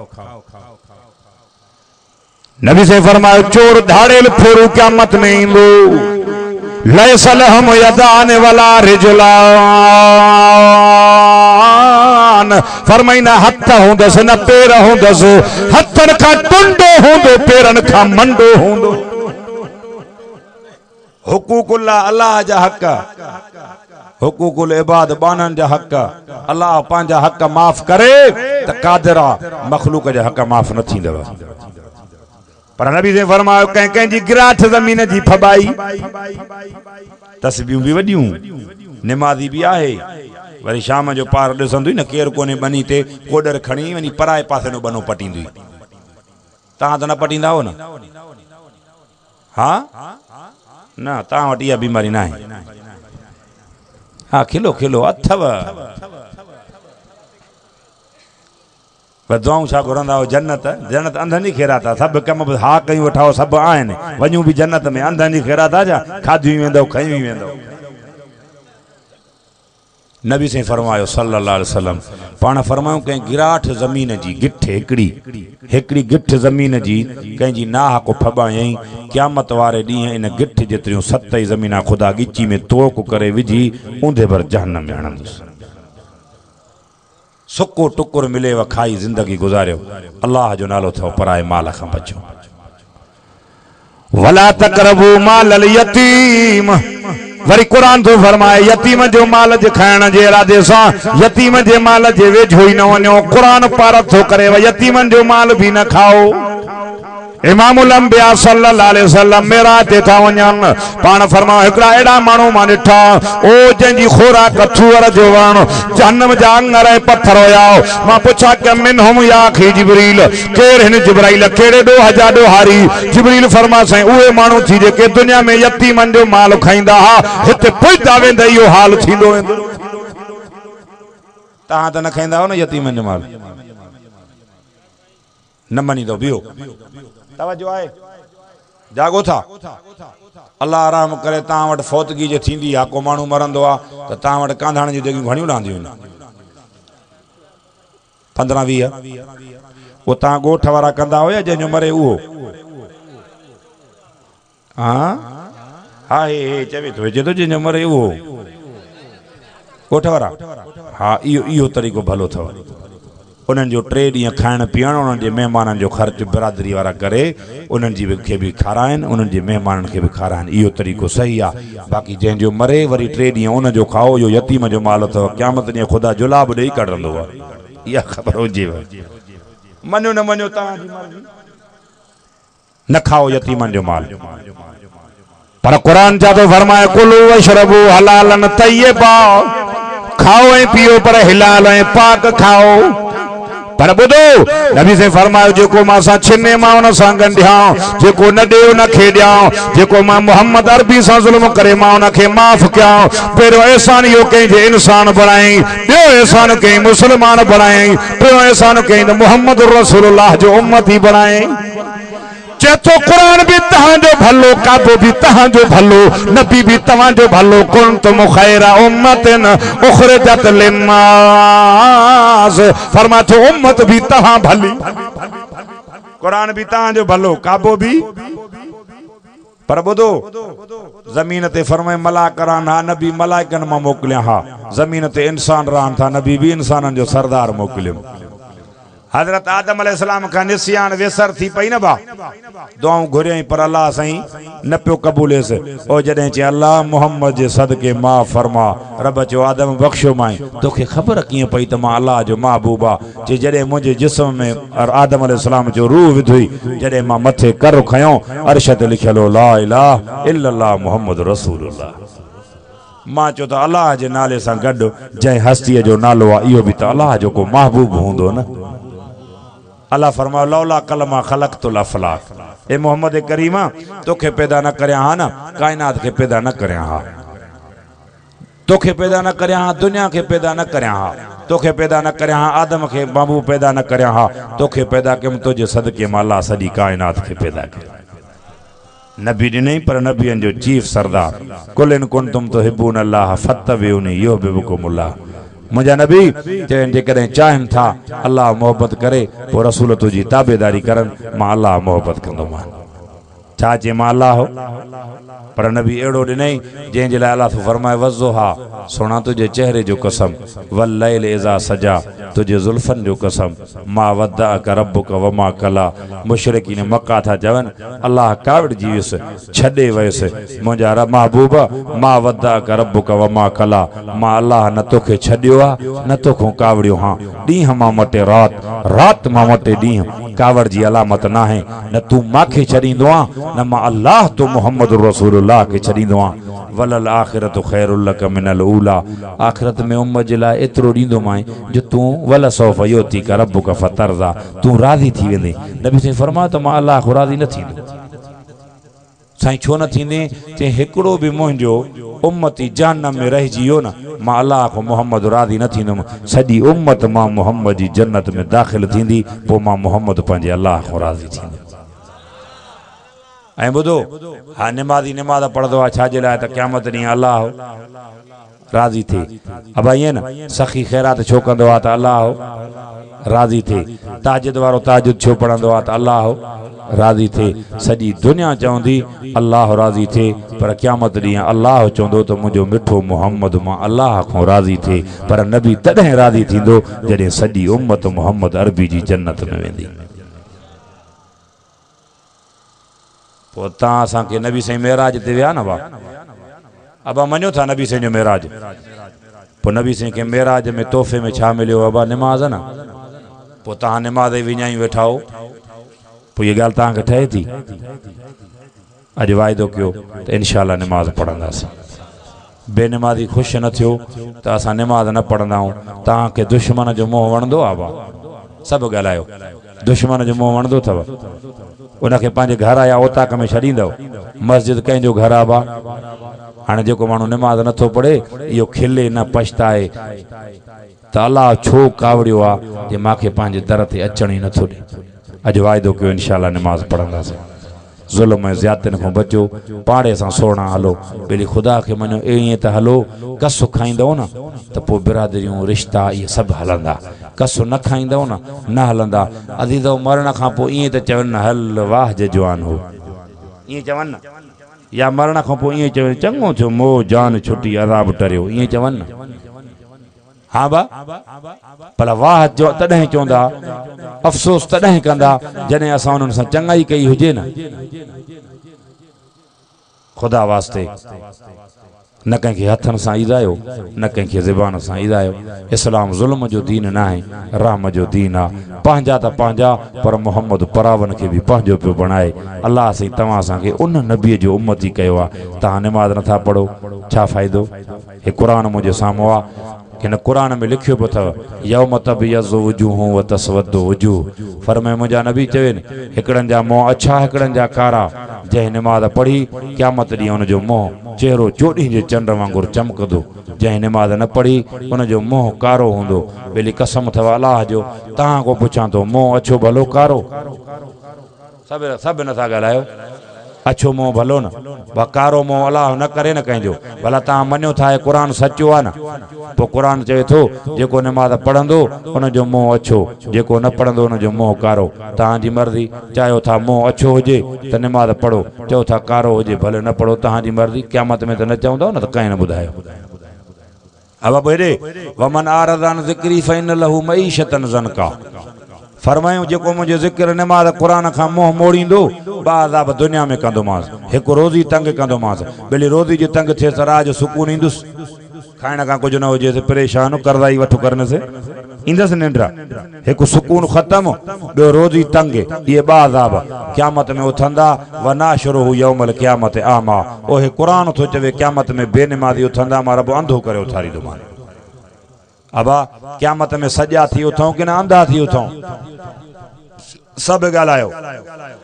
नबी से फरमायो चोर धाड़ेल फेरू क़यामत में इंदो लैसल हम यदान वला रिजलान फरमाइना हथ हुंदस न पैर हुंदस हथन का टुंडो हुंदो पैरन का मंडो हुंदो हुकूकुल्लाह अल्लाह जा हक हुकूकुल इबाद बानन जा हक अल्लाह पांजा हक माफ करे त कादरा मखलूक जा हक माफ न थींदव पर नबी ने फरमायो कहीं कहीं जी गिराठ जमीन जी फबाई तस्बीहूं भी वडियूं नमाजी भी आहे वरी शाम जो पार ॾिसंदुई न केर कोने बनी ते कोडर खणी वनी पराए पासे नो बनो पटींदी तहां त न पटींदा हो न हां ना ता वटि इहा बीमारी ना है। हाँ खिलो खिलो अथव दुआऊं छा घुरंदा हो जन्नत जन्नत अंधनि जी खेरा था सब कम हा कयूं वठाओ सब आहिनि वञूं भी जन्नत में अंधनि जी खेरा था छा खाधी वेंदो खयूं वेंदो। नबी से फरमायो सल्लल्लाहु अलैहि वसल्लम पाण फरमायो कंहिं गिराठ ज़मीन जी गिठ हिकिड़ी गिठ ज़मीन जी कंहिंजी नाह को फबायई क़यामत वारे ॾींहुं इन गिठ जेतिरियूं 7 ज़मीना ख़ुदा ॻिची में तोक करे विझी ऊंधे भर जहन्नम में हणंदुसि। सुको टुकुर मिले व खाई जिंदगी गुजारियो अल्लाह जो नालो थो पराए माल खां बचो। वला तक़रबू माल यतीम वरी कुरान तो फरमाए यतीम जो माल जे खाइण जे इरादे सां यतीम जे माल जे वेझो ही न वञो। कुरान पार थो करे यतीमन जो माल भी न खाओ। इमामुल अंबिया सल्लल्लाहु अलैहि वसल्लम मेराज ते था वञनि पाण फरमायो हिकिड़ा अहिड़ा माण्हू मां ॾिठा ओ जंहिंजी खोराक थूअर जो वण जहन्नम जा अंगर ऐं पत्थर हुया। मां पुछा कि मिनहुम या अखी जिब्रील केर हिन जिब्राइल कहिड़े ॾोह जा ॾोहारी। जिब्रील फरमा साईं उहे माण्हू थी जेके दुनिया में यतीमन जो माल खाईंदा हा हिते पुॼंदा वेंदा इहो हाल थींदो वेंदो। तव्हां त न खाईंदा हो न यतीमन जो माल न मञींदो बियो तवज्जो आहे जागो था अल्लाह आराम करे तव्हां वटि फौतगी जे थींदी आहे को माण्हू मरंदो आहे त तव्हां वटि कांधाण जूं जॻहियूं घणियूं रहंदियूं आहिनि 15-20 उहो तव्हां ॻोठ वारा कंदा हो या जंहिंजो मरे उहो। हा हे चवे थो चए थो जंहिंजो मरे उहो ॻोठ वारा। हा इहो तरीक़ो भलो अथव उन्हनि जो 3 ॾींहं खाइण पीअण उन्हनि जे महिमाननि जो ख़र्च बिरादरी वारा करे उन्हनि जी खे बि खाराइनि उन्हनि जे महिमाननि खे बि खाराइनि इहो तरीक़ो सही आहे। बाक़ी जंहिंजो मरे वरी 3 ॾींहं उनजो खाओ इहो यतीम जो माल अथव क़यामत ॾींहुं ख़ुदा जुलाब ॾेई कढंदो आहे इहा ख़बर हुजेव। मञो न मञो तव्हांजी मर्ज़ी न खाओ यतीमनि जो माल। पर क़ुरान जा तो फरमाए कुलू वशरबू हलालन तय्यबा खाओ ऐं पियो पर हिलाल ऐं पाक खाओ। पर ॿुधो नबी से फरमायो जेको मां सां छिने मां उन सां गंढियां जेको न ॾे उन खे ॾियां जेको मां मोहम्मद अरबी सां ज़ुल्म करे मां उन खे माफ़ कयां। पहिरियों एहसान इहो कंहिंजे इंसान बणाई ॿियो एहसान कंहिं मुस्लमान बणाई टियों एहसान कंहिं मोहम्मद रसूलुल्लाह जो उम्मती बणाई। चेतो कुरान भी तहां जो भलो काबो भी तहां जो भलो नबी भी तहां जो भलो कुंतुम खैरा उम्मतिन उखरिजत लिन्नास फरमा तो उम्मत भी तहां भली कुरान भी तहां जो भलो काबो भी। पर ॿुधो ज़मीन ते फरमाए मलाक रहन हा नबी मलाइकनि मां मोकिलिया हा ज़मीन ते इंसान रहन था नबी भी इंसाननि जो सरदार मोकिलियो। हजरत आदम अलैहिस्सलाम का निस्यान वेसर थी पई न बा दुआऊं घुरियई पर अल्लाह साईं न पियो कबूलेस। ओ जॾहिं चई अल्लाह मोहम्मद जे सदके माफ़ फरमा रब चयो आदम बख्शो माई तोखे ख़बर कीअं पई त मां अल्लाह जो महबूब आहे। चई जॾहिं मुंहिंजे जिस्म में आदम अलैहिस्सलाम जो रूह विधुई जॾहिं मां मथे कर खयो अर्श ते लिखियल हो ला इलाहा इल्लल्लाह मुहम्मद रसूलुल्लाह। मां चयो त अल्लाह जे नाले सां गॾु जंहिं हस्तीअ जो नालो आहे इहो बि त अल्लाह जो को महबूब हूंदो न। अल्लाह फरमायो लौला कलमा खलक़तुल अफलाक ए मोहम्मद करीमा तोखे पैदा न करया हा न कायनात के पैदा न करया हा तोखे पैदा न करया हा दुनिया के पैदा न करया हा तोखे पैदा न करया हा आदम के महबूब पैदा न करया हा तोखे पैदा कयमि तुंहिंजे सदके मां अल्लाह सॼी कायनात के पैदा कयो। नबी ॾिनई पर नबियनि जो चीफ सरदार कुल इन कुंतुम तुहिब्बून अल्लाह फत्तबिऊनी युहिब्बुकुमुल्लाह। मुंहिंजा नबी चवनि जेकॾहिं चाहिनि था अल्लाह मोहब्बत करे पोइ रसूल तुंहिंजी ताबेदारी करनि मां अल्लाह मोहब्बत कंदोमांइ। छा चए मां अल्लाह हो पर नबी अहिड़ो ॾिनई जंहिंजे लाइ अल्लाह तो फरमाए वज़ोहा सोना तुझे चेहरे जो कसम वल्लैल इज़ा सजा तुझे जुल्फन जो कसम मां वद्दअक रब्बुक वमा कला। मुशरिकीन मक्का था चवनि अल्लाह कावड़जी वियुसि छॾे वियुसि मुंहिंजा महबूब मां वद्दअक रब्बुक वमा कला मां अल्लाह न तोखे छॾियो आहे न तोखो कावड़ियो हां। ॾींहं मां मटे रात मां मटे ॾींहं कावड़ जी अलामत न आहे न तूं मांखे छॾींदो आहे न मां अल्लाह तो मुहम्मद रसूलुल्लाह के छॾींदो आहियां। वलल आखिरत खैरुल लक मिनल ऊला आखिरत में उम्मत जे लाइ एतिरो ॾींदो मांइ जो तूं वल सौफ योती का रब्बुक फतरज़ा तूं राज़ी थी वेंदे। नबी से फरमायो त मां अल्लाह को राज़ी न थींदो साईं छो न थींदे चे हिकिड़ो बि मुंहिंजो उम्मती जहन्नम में रहिजी वियो न मां अलाह को मोहम्मद राज़ी न थींदुमि सॼी उम्मत मां मोहम्मद जी जन्नत में दाख़िल थींदी पोइ मां मोहम्मद पंहिंजे अलाह को राज़ी थींदुमि ऐं ॿुधो हा निमाज़ी निमाज़ पढ़ंदो आहे छाजे लाइ त क़यामत ॾींहुं अलाह राज़ी थिए अबा ईअं न सखी ख़ैरात छो कंदो आहे त अलाह राज़ी थिए ताजिद वारो ताजिद छो पढ़ंदो आहे त अलाह राज़ी थिए सॼी दुनिया चवंदी अलाह राज़ी थिए पर क़यामत ॾींहुं अलाह चवंदो त मुंहिंजो मिठो मोहम्मद मां अलाह खां राज़ी थिए पर नबी तॾहिं राज़ी थींदो जॾहिं सॼी उम्मत मोहम्मद अरबी जी जन्नत में वेंदी पोइ तव्हां असांखे नबी साईं मेराज ते विया न भाउ अबा मञो था नबी साईं जो मेराज पोइ नबी साईं खे मेराज में तोहफ़े में छा मिलियो अबा निमाज़ न पोइ तव्हां निमाज़ विञाई वेठा हो पोइ इहा ॻाल्हि तव्हांखे ठहे थी अॼु वाइदो कयो त इनशाला निमाज़ पढ़ंदासीं बेनिमाज़ी ख़ुशि न थियो त असां निमाज़ न पढ़ंदा आहियूं तव्हांखे दुश्मन जो मोह वणंदो आहे भाउ सभु ॻाल्हायो दुश्मन जो मोह वणंदो अथव उनखे पंहिंजे घर या ओताक में छॾींदव मस्जिद कंहिंजो घर आहे भाउ हाणे जेको माण्हू निमाज़ नथो पढ़े इहो खिले न पछताए त अलाह छो कावड़ियो आहे जे मूंखे पंहिंजे दर ते अचण ई नथो ॾे अॼु वाइदो कयो इनशाला निमाज़ पढ़ंदासीं ज़ुल्म ऐं ज़्यादतियुनि खां बचो पाड़े सां सोणा हलो भली ख़ुदा खे मञो ईअं त हलो कसु खाईंदव न त पोइ बिरादरियूं रिश्ता इहे सभु हलंदा कसु न खाईंदव न हलंदा अज़ीज़ो मरण खां पोइ ईअं त चवनि हल वाह जवान हो ईअं चवनि न या मरण खां पोइ ईअं चवनि चङो थियो मोह जान छुटी अज़ाब टरियो ईअं चवनि न हा बा भला वाह जो तॾहिं चवंदा अफ़सोस तॾहिं कंदा जॾहिं असां उन्हनि सां चङाई कई हुजे न ख़ुदा वास्ते न कंहिंखे हथनि सां ईज़ायो न कंहिंखे ज़बान सां ईज़ायो इस्लाम ज़ुल्म जो दीन न आहे रहम जो दीन आहे पंहिंजा त पंहिंजा पर मोहम्मद परावन खे बि पंहिंजो पियो बणाए अलाह साईं तव्हां असांखे उन नबीअ जो उम्मती कयो आहे तव्हां निमाज़ नथा पढ़ो छा फ़ाइदो हे क़ुर मुंहिंजे साम्हूं आहे हिन क़ुर में लिखियो पियो अथव यौम तबयज़्ज़ु वुजूहूं व तस्वद्दु वुजूह फरमाए मुंहिंजा नबी चवनि हिकिड़नि जा मुंहुं अछा हिकिड़नि जा कारा जंहिं निमाज़ पढ़ी क़यामत ॾींहुं हुनजो मुंहुं चेहरो चोॾीं जे चंड वांगुरु चमकंदो जंहिं निमाज़ न पढ़ी हुनजो मुंहुं कारो हूंदो ॿेली कसम अथव अलाह जो तव्हां को पुछां थो मुंहुं अछो भलो कारो सभु नथा ॻाल्हायो अछो मोह भलो न भा कारो मोह अलाह न करे न कंहिंजो भला तव्हां मञो था क़ुर सचो आहे न पोइ क़ुर चवे थो जेको निमाज़ पढ़ंदो उनजो मोह अछो जेको न पढ़ंदो उनजो मोह कारो तव्हांजी मर्ज़ी चाहियो था मोह अछो हुजे त निमाज़ पढ़ो चओ था कारो हुजे भले न पढ़ो तव्हांजी मर्ज़ी क़यामत में त न चवंदव न त कंहिं न ॿुधायो अब हेॾे वमन आरज़ान ज़िक्री फ़इन लहू मईशतन ज़नका फरमायूं जेको मुंहिंजे ज़िक्र निमाज़ क़ुर खां मोह मोड़ींदो बाज़ाब दुनिया में कंदोमांसि हिकु रोज़ी तंग कंदोमांसि भली रोज़ी जी तंग थिए त राज सुकून ईंदुसि खाइण खां कुझु न हुजे परेशान करदाई वठो करने से ईंदसि निंड हिकु सुकून ख़तमु ॿियो रोज़ी तंग इहे बाज़ाब क़यामत में उथंदा व नाशुरुहु यौमल क़यामत आमा ओहे क़ुर थो चवे क़यामत में बेनिमाज़ी उथंदा मां रब अंधो करे उथारींदोमांसि अबा क़यामत में सॼा थी उथूं की न अंधा थी उथूं सभु ॻाल्हायो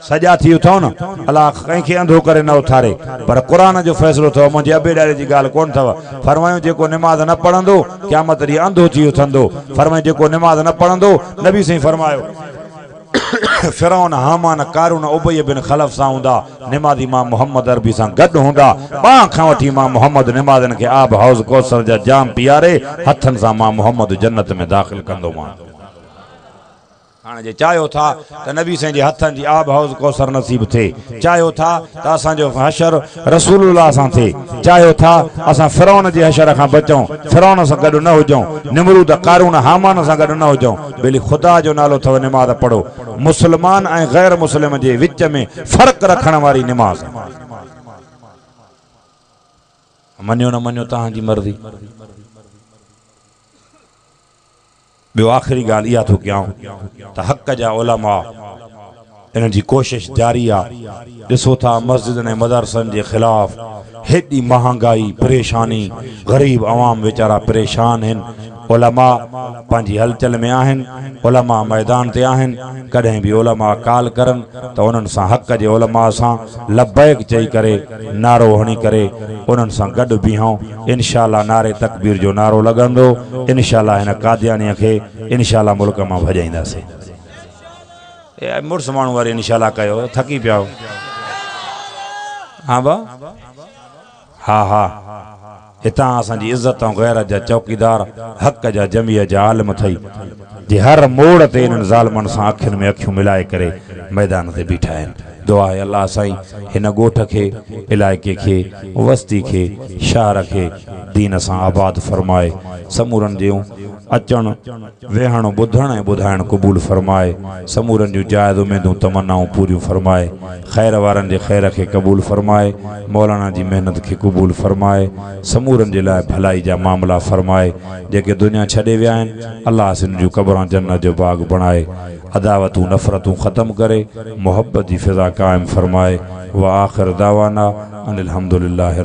सॼा थी उथूं न अलाह कंहिंखे अंधो करे न उथारे पर क़ुर जो फ़ैसिलो अथव मुंहिंजे अबे ॾाॾे जी ॻाल्हि कोन अथव फरमायूं जेको निमाज़ न पढ़ंदो क़यामत ॾींहुं अंधो थी उथंदो फरमायूं जेको निमाज़ न पढ़ंदो नबी साईं फरमायो फिरौन हामान कारून उबय बिन खलफ सां हूंदा निमाज़ी मां मोहम्मद अरबी सां गॾु हूंदा ॿाह खां वठी मां मोहम्मद निमाज़नि खे आब हौज़ कौसर जा जाम पीआरे हथनि सां मां मोहम्मद जन्नत में दाख़िल कंदोमांसि हाणे जे चाहियो था त नबी साईं जे हथनि जी आब हौज़ कौसर नसीब थिए चाहियो था त असांजो हशर रसूलुल्लाह सां थिए चाहियो था असां फिरौन जे हशर खां बचूं फिरौन सां गॾु न हुजूं निमरूद कारून हामान सां गॾु न हुजूं भली ख़ुदा जो नालो अथव निमाज़ पढ़ो मुस्लमान ऐं ग़ैर मुस्लिम जे विच में फ़र्क़ु रखण वारी निमाज़ मञो न मञो तव्हांजी मर्ज़ी ॿियो आख़िरी ॻाल्हि इहा थो कयां त हक़ जा उलमा इन्हनि जी कोशिशि जारी आहे ॾिसो था मस्जिदनि ऐं मदरसनि जे ख़िलाफ़ हेॾी महांगाई परेशानी ग़रीब अवाम वीचारा परेशान आहिनि उलमा पंहिंजी हलचल में आहिनि, उलमा मैदान ते आहिनि। कॾहिं बि उलमा काल करनि त उन्हनि सां हक़ जे उलमा सां लब्बैक चई करे नारो हणी करे उन्हनि सां गॾु बीहूं। इंशाअल्लाह नारे तकबीर जो नारो लॻंदो, इंशाअल्लाह हिन कादियानीअ खे इंशाअल्लाह मुल्क मां भॼाईंदासीं। मुड़ुस माण्हू वारी इंशाअल्लाह कयो, थकी पिया। हाँ बा, हा हा, हितां असांजी इज़त ऐं गैरत जा चौकीदार, हक़ जा जमीअ जा आलिम थई, जे हर मोड़ ते इन्हनि ज़ालमनि सां अखियुनि में अखियूं मिलाए करे मैदान ते बीठा आहिनि। दुआ आहे अल्लाह साईं हिन ॻोठ खे, इलाइक़े खे, वस्ती खे, शहर खे दीन सां आबाद फरमाए। समूरनि जूं अचण वेहण ॿुधण ऐं ॿुधाइण क़बूल फरमाए। समूरनि जूं जायज़ उमेदूं तमन्नाऊं पूरियूं फरमाए। ख़ैर वारनि जे ख़ैर खे क़बूल फरमाए। मौलाना जी महिनत खे क़बूल फरमाए। समूरनि जे लाइ भलाई जा मामला फरमाए। जेके दुनिया छॾे विया आहिनि अल्लाह सिन जूं क़बरां जन्नत जो बाग़ बणाए। अदावतूं नफ़रतूं ख़त्म करे मोहब्बत जी फ़िज़ा क़ाइमु फरमाए। व आख़िर दावाना अनिल हम्दुलिल्लाहि।